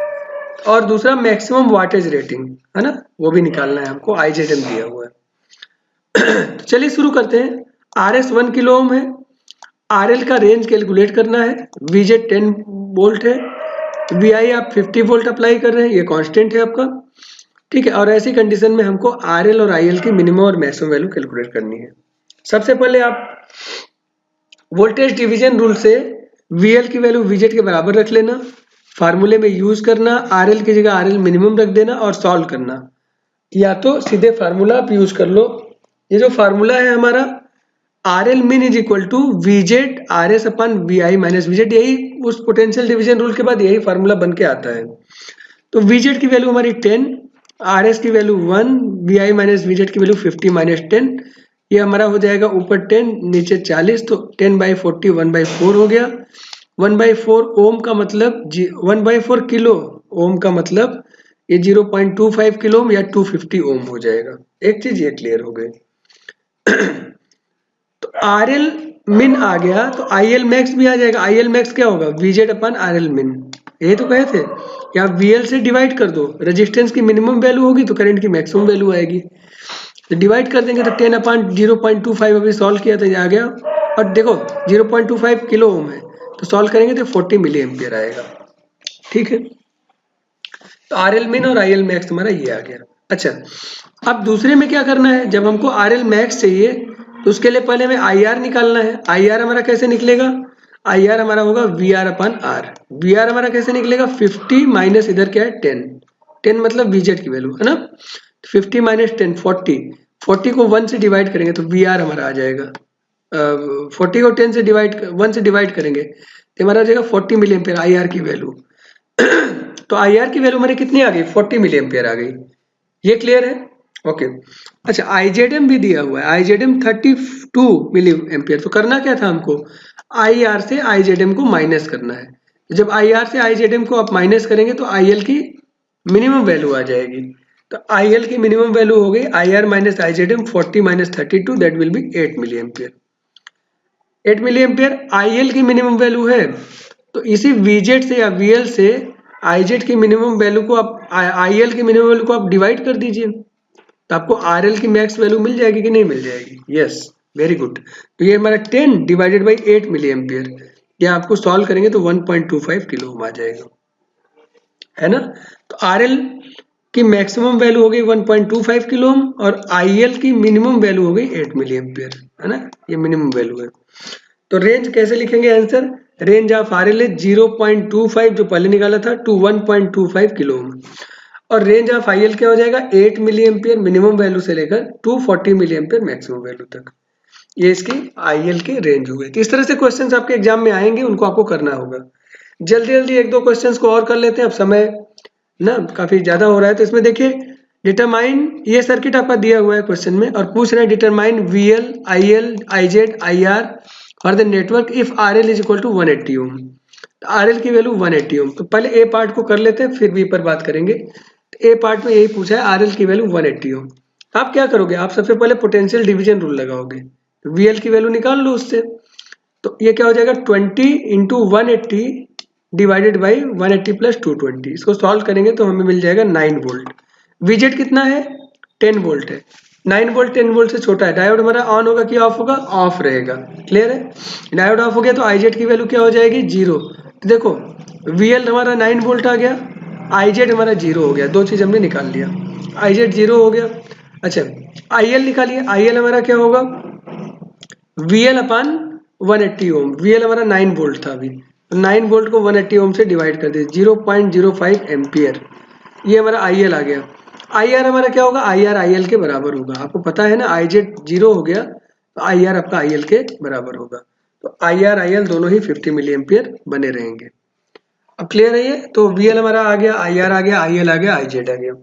और दूसरा मैक्सिमम वाटेज रेटिंग, है ना, वो भी निकालना है हमको, IZM दिया हुआ है। तो चलिए शुरू करते हैं। RS 1 किलो ओम है, RL का रेंज कैलकुलेट करना है, VZ 10 वोल्ट है, VI आप 50 वोल्ट अप्लाई कर रहे हैं, ये कांस्टेंट है आपका। ठीक है, और ऐसी कंडीशन में हमको RL और IL की मिनिमम और मैक्सिमम वैल्यू कैलकुलेट करनी है। सबसे पहले आप वोल्टेज डिवीजन रूल से VL की वैल्यू VZ के बराबर रख लेना, फार्मूले में यूज करना, RL की जगह RL मिनिमम रख देना और सॉल्व करना। या तो सीधे फार्मूला आप यूज कर लो, ये जो फार्मूला है हमारा RL min is equal to VZ RS upon VI minus VZ, यही उस पोटेंशियल डिवीजन रूल के बाद यही फार्मूला बन के आता है। तो VZ की वैल्यू हमारी 10, RS की वैल्यू 1, VI माइनस VZ की वैल्यू 50 माइनस 10, ये हमारा हो जाएगा ऊपर 10 नीचे 40, तो 10/40 1/4 हो गया। 1/4 ओम का मतलब 1/4 किलो ओम का मतलब ये 0.25 किलो ओम या 250 ओम हो जाएगा। एक चीज ये क्लियर हो गई। तो RL min आ गया तो IL max भी आ जाएगा। IL max क्या होगा, VZ अपन RL min, यही तो कहे थे, या VL से डिवाइड कर दो, रेजिस्टेंस की मिनिमम वैल्यू होगी तो करंट की मैक्सिमम वैल्यू आएगी, तो डिवाइड कर देंगे तो 10 अपन 0.25 अभी सॉल्व किया था, ये आ गया। और देखो 0.25 किलो ओम है तो सॉल्व करेंगे तो 40 मिली एम्पियर आएगा। ठीक है, तो RL min और IL max हमारा ये आ गया। अच्छा, अब दूसरे में क्या करना है, जब हमको RL max चाहिए तो उसके लिए पहले हमें IR निकालना है। IR हमारा कैसे निकलेगा, IR हमारा होगा VR अपन R। VR हमारा कैसे निकलेगा, 50 माइनस इधर क्या है 10, 10 मतलब VZ की वैल्यू है ना, 50 माइनस 10 40, 40 को 1 से डिवाइड करेंगे तो VR हमारा आ जाएगा। 40 को 10 से डिवाइड 1 से डिवाइड करेंगे तो हमारा आ जाएगा 40 मिली एम्पियर IR की वैल्यू। तो IR की वैल्यू हमारी कितनी आ गई, 40 मिली एम्पियर आ गई। ये क्लियर है, ओके। अच्छा, IZM भी दिया हुआ है, IZM 32 मिली एम्पियर। तो करना क्या था हमको, IR से IZM को माइनस करना है। तो जब IR से IZM को आप माइनस करेंगे तो IL की मिनिमम वैल्यू आ जाएगी। तो IL की मिनिमम वैल्यू हो गई IR minus IZM 40 minus 32, that will be 8 milli ampere. 8 milli ampere IL की मिनिमम वैल्यू है, तो इसी VZ से या VL से IZ की मिनिमम वैल्यू को आप IL की मिनिमम वैल्यू को आप डिवाइड कर दीजिए, तो आपको RL की मैक्स वैल्यू मिल जाएगी कि नहीं मिल जाएगी, यस, वेरी गुड। तो ये हमारा 10 डिवाइडेड बाई 8 मिली एम्पियर, ये आपको सॉल्व करेंगे तो 1.25 किलो ओम आ जाएगा, है ना। तो RL की मैक्सिमम वैल्यू हो गई 1.25 किलो ओम और IL की मिनिमम वैल्यू हो गई 8 मिली एम्पियर, है ना, ये मिनिमम वैल्यू है। तो रेंज कैसे लिखेंगे आंसर, रेंज ऑफ आरएल है 0.25 जो पहले निकाला था टू 1.25 किलो ओम, और रेंज ऑफ आईएल क्या हो जाएगा 8 मिली एम्पियर मिनिमम वैल्यू से लेकर 240 मिली एम्पियर मैक्सिमम वैल्यू तक। ये इसकी आईएल की रेंज हो गई। तो इस तरह से क्वेश्चंस आपके एग्जाम में आएंगे, उनको आपको करना होगा। जल्दी जल्दी एक दो क्वेश्चंस को और कर लेते हैं, अब समय ना काफी ज्यादा हो रहा है। तो इसमें देखिए डिटरमाइन, ये सर्किट आपका दिया हुआ है क्वेश्चन में और पूछ रहे हैं determine V L I L I Z I R for the network if R L is equal to 180 ohm. R L की वैल्यू 180 ओम। तो पहले ए पार्ट को कर लेते हैं फिर बी पर बात करेंगे। ए पार्ट में यही पूछा है आरएल की वैल्यू 180 ओम। आप क्या करोगे, आप सबसे पहले पोटेंशियल डिवीजन रूल लगाओगे, वीएल की वैल्यू निकाल लो उससे। तो ये क्या हो जाएगा 20 इंटू 180 डिवाइडेड बाई 180 प्लस 220। इसको सॉल्व करेंगे तो हमें मिल जाएगा 9 वोल्ट। वीजेड कितना है 10 वोल्ट है। 9 वोल्ट 10 वोल्ट से छोटा है। डायोड हमारा ऑन होगा कि ऑफ होगा, ऑफ रहेगा। क्लियर है, डायोड ऑफ हो गया तो आईजेड की वैल्यू क्या हो जाएगी 0। तो देखो वीएल हमारा 9 वोल्ट आ गया, आईजेड हमारा 0 हो गया, दो चीज हमने निकाल लिया। आईजेड 0 हो गया। अच्छा आईएल निकालिए, आईएल हमारा क्या होगा VL अपान 180 ओम। VL हमारा 9 वोल्ट था अभी, तो 9 वोल्ट को 180 ओम से डिवाइड कर दिए 0.05 एम्पियर। ये हमारा IL आ गया। IR हमारा क्या होगा, IR IL के बराबर होगा। आपको पता है ना IZ 0 हो गया तो IR आपका IL के बराबर होगा। तो IR IL दोनों ही 50 मिली एम्पियर बने रहेंगे। अब क्लियर है ये। तो VL हमारा आ गया, IR आ गया, IL आ गया, IZ आ गया।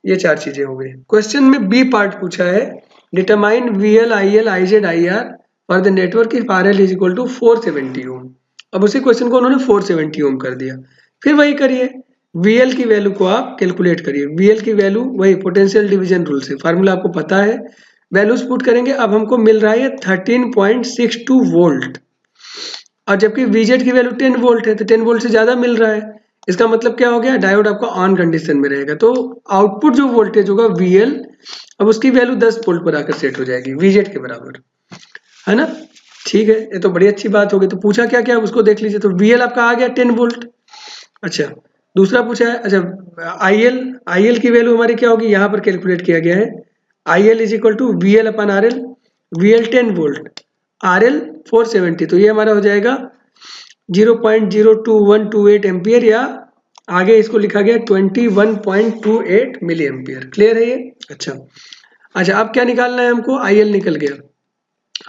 ये चार चीजें हो गई। क्वेश्चन में बी पार्ट पूछा है determine VL IL IZ IR for the network if RL is equal to 470 ohm. अब उसी क्वेश्चन को उन्होंने 470 ओम कर दिया। फिर वही करिए, VL की वैल्यू को आप कैलकुलेट करिए। VL की वैल्यू वही पोटेंशियल डिवीजन रूल से, फार्मूला आपको पता है, वैल्यूज पुट करेंगे। अब हमको मिल रहा है 13.62 वोल्ट, और जबकि VZ की वैल्यू 10 वोल्ट है, तो 10 वोल्ट से ज्यादा मिल रहा है। इसका मतलब क्या हो गया, डायोड आपका ऑन कंडीशन में रहेगा, तो आउटपुट जो वोल्टेज होगा VL, अब उसकी वैल्यू 10 वोल्ट पर आकर सेट हो जाएगी VZ के बराबर, है ना। ठीक है, ये तो बड़ी अच्छी बात हो गई। तो पूछा क्या क्या उसको देख लीजिए। तो VL आपका आ गया 10 वोल्ट। अच्छा दूसरा पूछा है, अच्छा IL की वैल्यू हमारी क्या होगी, यहाँ पर कैलकुलेट किया गया है। IL is equal to VL upon RL, VL 10 volt, RL 470, तो ये हमारा हो जाएगा 0.02128 एम्पियर, या आगे इसको लिखा गया 21.28 मिली एम्पियर। क्लियर है ये। अच्छा अब क्या निकालना है हमको, IL निकल गया,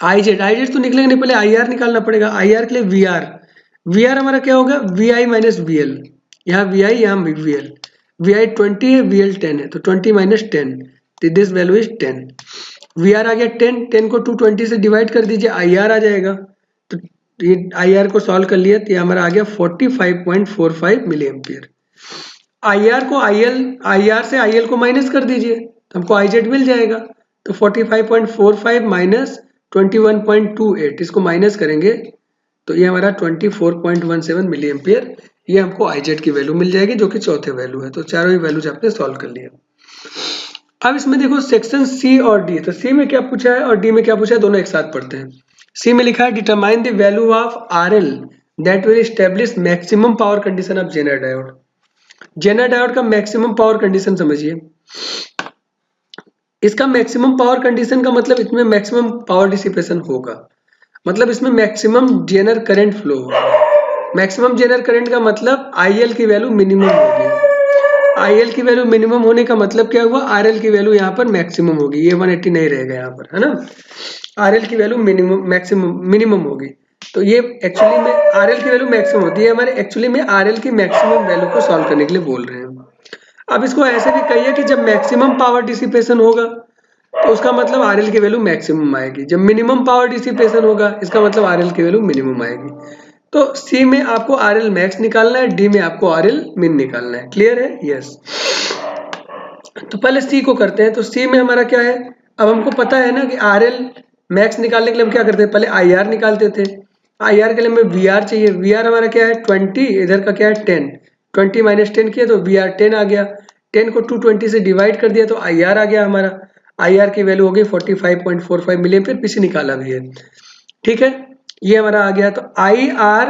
IZ तो निकलेगा नहीं, पहले IR निकालना पड़ेगा। IR के लिए VR हमारा क्या होगा VI माइनस VL, यहाँ VI यहाँ VL, VI 20 है VL 10 है, तो 20 minus 10, this value is 10। VR आ गया 10 को 220 से डिवाइड कर दीजिए, IR आ जाएगा। तो ये IR को सॉल्व कर लिया तो ये हमारा आ गया 45.45 मिली एम्पियर। IR से IL को माइनस कर दीजिए तो हमको IZ मिल जाएगा। तो 45.45 माइनस 21.28, इसको माइनस करेंगे तो ये हमारा 24.17 मिली एम्पियर, ये हमको IZ की वैल्यू मिल जाएगी, जो कि चौथे वैल्यू है। तो चारों ही वैल्यूज आपने सॉल्व कर लिया। अब इसमें देखो सेक्शन C और D, तो C में क्या पूछा है और D में क्या पूछा है, दोनों एक साथ पढ़ते हैं। C में लिखा है determine the value of RL that will establish maximum power condition of Zener diode. Zener diode का मैक्सिमम पावर कंडीशन समझिए। इसका मैक्सिमम पावर कंडीशन का मतलब इसमें मैक्सिमम पावर डिसिपेशन होगा, मतलब इसमें मैक्सिमम जेनर करंट फ्लो होगा। मैक्सिमम जेनर करंट का मतलब IL की वैल्यू मिनिमम होगी। IL की वैल्यू मिनिमम होने का मतलब क्या हुआ, RL की वैल्यू यहाँ पर मैक्सिमम होगी, ये 180 नहीं रहेगा यहाँ पर, है ना। RL की वैल्यू मिनिमम होगी, तो ये एक्चुअली में RL की वैल्यू मैक्सिमम होती है। हमारे एक्चुअली में RL की मैक्सिमम वैल्यू को सॉल्व करने के लिए बोल रहे हैं। अब इसको ऐसे भी कहिए कि जब मैक्सिमम पावर डिसिपेशन होगा तो उसका मतलब RL की वैल्यू मैक्सिमम आएगी, जब मिनिमम पावर डिसिपेशन होगा इसका मतलब RL की वैल्यू मिनिमम आएगी। तो C में आपको RL मैक्स निकालना है, D में आपको RL मिन निकालना है। क्लियर है, यस। तो पहले C को करते हैं। तो C में हमारा क्या है, अब हमको पता है ना कि RL मैक्स निकालने के लिए हम क्या करते हैं, पहले IR निकालते थे। IR के लिए हमें VR चाहिए। VR हमारा क्या है 20, इधर का क्या है 10, 20 माइनस 10 किया तो VR 10 आ गया। 10 को 220 से डिवाइड कर दिया तो IR आ गया हमारा। IR की वैल्यू हो गई 45.45 मिली एम्पियर, पीछे निकाला भी है। ठीक है, ये हमारा आ गया। तो IR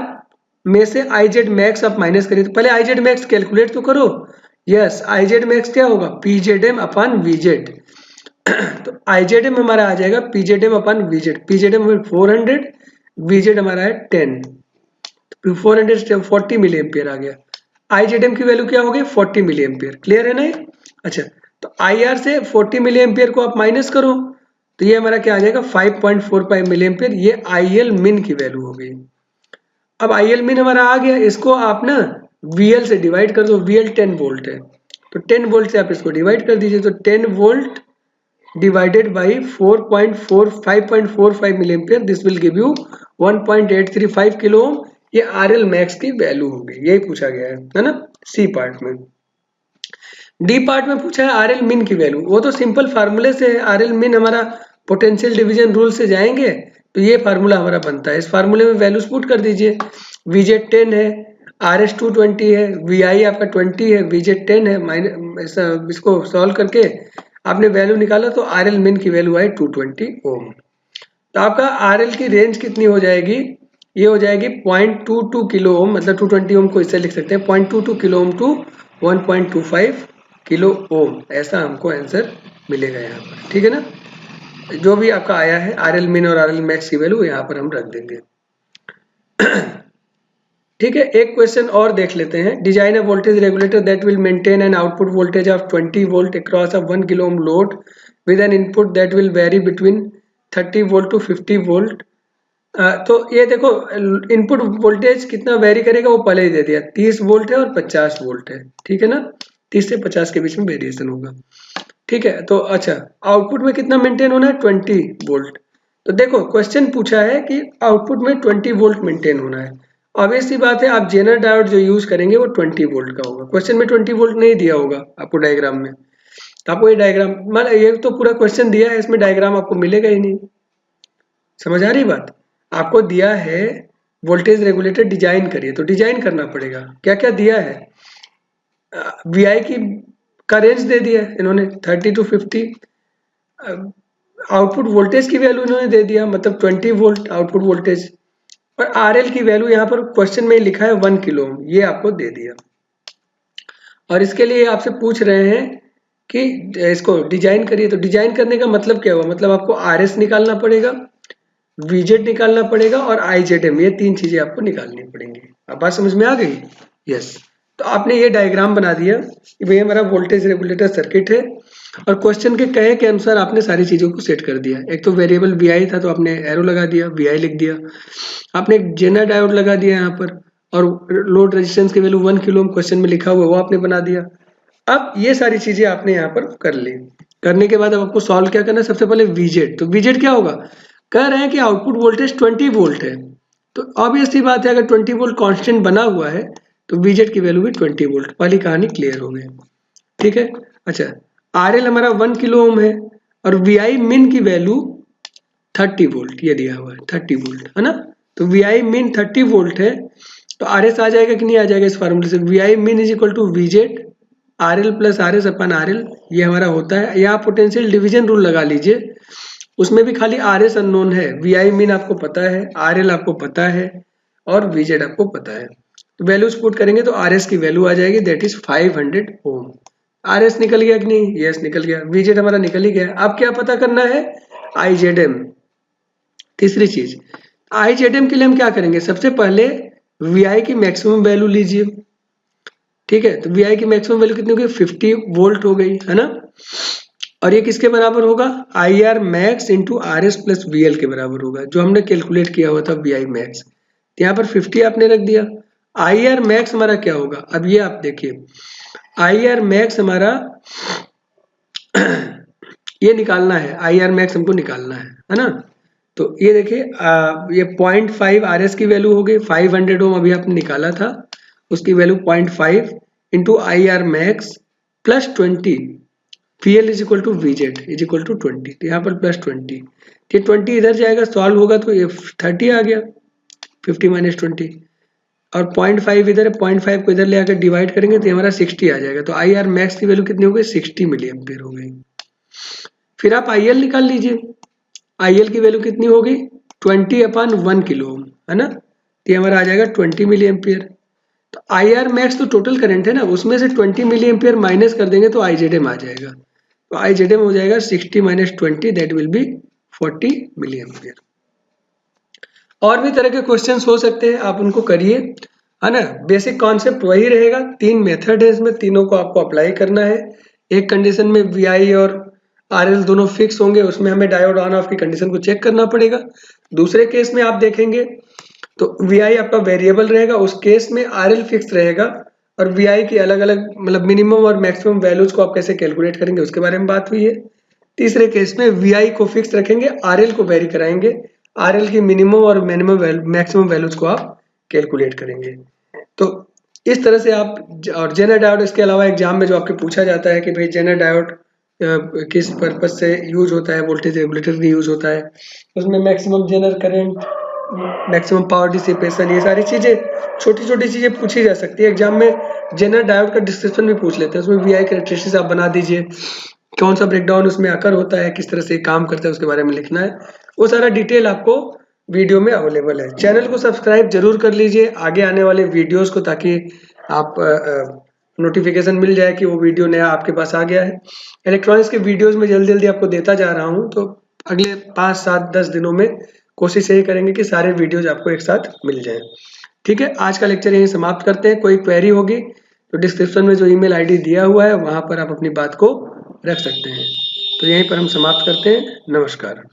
में से IZ मैक्स आप माइनस करिए, तो पहले IZ मैक्स कैलकुलेट तो करो। यस, IZ मैक्स क्या होगा PZM अपन VZ। तो IZM हमारा आ जाएगा PZM अपन VZ। PZM 400, VZ हमारा है 10। तो 440 मिली एम्पियर आ गया। IZM की वैल्यू क्या हो गई 40 मिली एम्पियर। क्लियर है ना ये? अच्छा, तो IR से 40 मिली एम्पियर को आप माइनस करो तो ये हमारा क्या आ जाएगा 5.45 मिली एम्पियर। ये IL min की वैल्यू हो गई। अब IL min हमारा आ गया, इसको आप ना VL से डिवाइड कर दो। VL 10 वोल्ट है तो 10 वोल्ट से आप इसको डिवाइड कर दीजिए। तो 10 volt divided by 5.45 milli ampere, this will give you 1.835 kilo ohm. ये RL मैक्स की वैल्यू हो गई। यही पूछा गया है ना सी पार्ट में। डी पार्ट में पूछा है RL min की वैल्यू। वो तो सिंपल फार्मूले से है। RL min हमारा पोटेंशियल डिवीजन रूल से जाएंगे तो ये फार्मूला हमारा बनता है। इस फार्मूले में वैल्यूज पुट कर दीजिए। VZ 10 है, RS 220 है, VI आपका 20 है, VZ 10 है। माइनस इसको सॉल्व करके आपने वैल्यू निकाला तो RL min की वैल्यू आई 220 ओम। तो आपका RL की रेंज कितनी हो जाएगी? ये हो जाएगी 0.22 किलो ओम, मतलब 220 ओम को इससे लिख सकते हैं 0.22 kilo ohm to 1.25 kilo ohm. ऐसा हमको आंसर मिलेगा यहाँ पर। ठीक है ना? जो भी आपका आया है RL min और RL max की वैल्यू यहाँ पर हम रख देंगे। ठीक है, एक क्वेश्चन और देख लेते हैं। Design a voltage regulator that will maintain an output voltage of 20 volt across a 1 kilo ohm load with an input that will vary between 30 volt to 50 volt. तो ये देखो इनपुट वोल्टेज कितना वेरी करेगा वो पहले ही दे दिया, 30 वोल्ट है और 50 वोल्ट है। ठीक है ना? 30 से 50 के बीच में वेरिएशन होगा। ठीक है, तो अच्छा आउटपुट में कितना मेंटेन होना है 20 वोल्ट। तो देखो क्वेश्चन पूछा है कि आउटपुट में 20 वोल्ट मेंटेन होना है। ऑब्वियस सी बात है आप जेनर डायोड जो यूज करेंगे वो 20 वोल्ट का होगा। क्वेश्चन में 20 वोल्ट नहीं दिया होगा आपको डायग्राम में, तो आपको ये डायग्राम मतलब ये तो पूरा क्वेश्चन दिया है, इसमें डायग्राम आपको मिलेगा ही नहीं। समझ आ रही बात? आपको दिया है वोल्टेज रेगुलेटर डिजाइन करिए, तो डिजाइन करना पड़ेगा। क्या क्या दिया है? VI की का रेंज दे दिया है इन्होंने 30 टू 50। आउटपुट वोल्टेज की वैल्यू इन्होंने दे दिया, मतलब 20 वोल्ट आउटपुट वोल्टेज। और RL की वैल्यू यहाँ पर क्वेश्चन में लिखा है 1 किलो ओम, ये आपको दे दिया। और इसके लिए आपसे पूछ रहे हैं कि इसको डिजाइन करिए। तो डिजाइन करने का मतलब क्या हुआ? मतलब आपको RS निकालना पड़ेगा, VZ निकालना पड़ेगा और IZM, ये तीन चीजें आपको निकालनी पड़ेंगी। अब बात समझ में आ गई? यस। तो आपने ये डायग्राम बना दिया कि भाई हमारा वोल्टेज रेगुलेटर सर्किट है और क्वेश्चन के कहे के अनुसार आपने सारी चीजों को सेट कर दिया। एक तो वेरिएबल VI था तो आपने एरो लगा दिया, VI लिख दिया। आपने एक जेनर डायोड लगा दिया यहाँ पर, और लोड रेजिस्टेंस की वैल्यू 1 किलो ओम क्वेश्चन में लिखा हुआ वो आपने बना दिया। अब ये सारी चीजें आपने यहाँ पर कर ली। करने के बाद अब आपको सॉल्व क्या करना है? सबसे पहले VZ। तो VZ क्या होगा? कह रहे हैं कि आउटपुट वोल्टेज 20 वोल्ट है, तो ऑब्वियसली बात है अगर 20 वोल्ट कांस्टेंट बना हुआ है तो VZ की वैल्यू भी 20 वोल्ट। पहली कहानी क्लियर हो गई। ठीक है। अच्छा, RL हमारा 1 किलो ओम है और VI min की वैल्यू 30 वोल्ट ये दिया हुआ है, 30 वोल्ट है ना। तो VI min 30 वोल्ट है तो RS आ जाएगा कि नहीं आ जाएगा? इस फार्मूले से VI min is equal to VZ RL plus RS upon RL, ये हमारा होता है। यहाँ पोटेंशियल डिवीजन रूल लगा लीजिए, उसमें भी खाली RS अननोन है, VI min आपको पता है, RL आपको पता है और VZ आपको पता है। तो वैल्यूज पुट करेंगे तो RS की वैल्यू आ जाएगी दैट इज 500 ओम। RS निकल गया कि नहीं? यस निकल गया। VZ हमारा निकल ही गया। अब क्या पता करना है? IZM। तीसरी चीज IZM के लिए हम क्या करेंगे? सबसे पहले VI की मैक्सिमम वैल्यू लीजिए। ठीक है, तो VI की मैक्सिमम वैल्यू कितनी हो गई? 50 वोल्ट हो गई है ना। और ये किसके बराबर होगा? IR max into RS plus VL के बराबर होगा, जो हमने कैलकुलेट किया हुआ था VI मैक्स। यहाँ पर 50 आपने रख दिया। IR मैक्स हमारा क्या होगा? अब ये आप देखिए IR मैक्स हमारा ये निकालना है, IR मैक्स हमको निकालना है ना। तो ये देखिए ये 0.5 RS की वैल्यू हो गई, 500 ओम अभी आपने निकाला था, उसकी value 0.5 into IR max plus 20 PL is equal to VZ is equal to 20। तो यहाँ पर प्लस 20, ये 20 इधर जाएगा, सॉल्व होगा तो ये 30 आ गया, 50 माइनस 20। और 0.5 इधर है, 0.5 को इधर ले आकर डिवाइड करेंगे तो हमारा 60 आ जाएगा। तो IR मैक्स की वैल्यू कितनी हो गई? 60 मिली एम्पियर हो गई। फिर आप IL निकाल लीजिए। IL की वैल्यू कितनी होगी? 20/1 किलो ओम है ना। तो ये हमारा आ जाएगा 20 मिली एम्पियर। तो IR मैक्स तो टोटल करंट है ना, उसमें से 20 मिली एम्पियर माइनस कर देंगे तो IZM आ जाएगा। तो IZM हो जाएगा 60 minus 20 that will be 40 milli ampere. और भी तरह के क्वेश्चंस हो सकते हैं, आप उनको करिए, है ना। बेसिक कॉन्सेप्ट वही रहेगा, 3 मेथड है इसमें, तीनों को आपको अप्लाई करना है। एक कंडीशन में VI और RL दोनों फिक्स होंगे, उसमें हमें डायोड ऑन ऑफ की कंडीशन को चेक करना पड़ेगा। दूसरे केस में आप देखेंगे तो VI आपका वेरिएबल रहेगा, उस केस में RL फिक्स रहेगा, और VI की अलग अलग मतलब मिनिमम और मैक्सिमम वैल्यूज को आप कैसे कैलकुलेट करेंगे उसके बारे में बात हुई है। तीसरे केस में VI को फिक्स रखेंगे, RL को वेरी कराएंगे, RL की मिनिमम और मिनिमम मैक्सिमम वैल्यूज को आप कैलकुलेट करेंगे। तो इस तरह से आप, और जेनर डायोड इसके अलावा एग्जाम में जो आपके पूछा जाता है कि भाई जेनर डायोड किस पर्पज से यूज होता है, वोल्टेज रेगुलेटर भी यूज होता है, उसमें maximum Jenner current, maximum power dissipation, ये सारी चीजें, छोटी छोटी चीजें पूछी जा सकती है एग्जाम में। जेनर डायोड का डिस्क्रिप्शन भी पूछ लेते हैं, उसमें VI कैरेक्टरिस्टिक्स आप बना दीजिए, कौन सा ब्रेकडाउन उसमें आकर होता है, किस तरह से काम करता है, उसके बारे में लिखना है। वो सारा डिटेल आपको वीडियो में अवेलेबल है। चैनल को सब्सक्राइब जरूर कर लीजिए आगे आने वाले वीडियोस को, ताकि आप नोटिफिकेशन मिल जाए कि वो वीडियो नया आपके पास आ गया है। इलेक्ट्रॉनिक्स के वीडियोस में जल्दी जल्दी आपको देता जा रहा हूँ, तो अगले 5, 7, 10 दिनों में कोशिश यही करेंगे कि सारे वीडियोज आपको एक साथ मिल जाए। ठीक है, आज का लेक्चर यहीं समाप्त करते हैं। कोई क्वेरी होगी तो डिस्क्रिप्शन में जो ईमेल आईडी दिया हुआ है वहां पर आप अपनी बात को रख सकते हैं। तो यहीं पर हम समाप्त करते हैं। नमस्कार।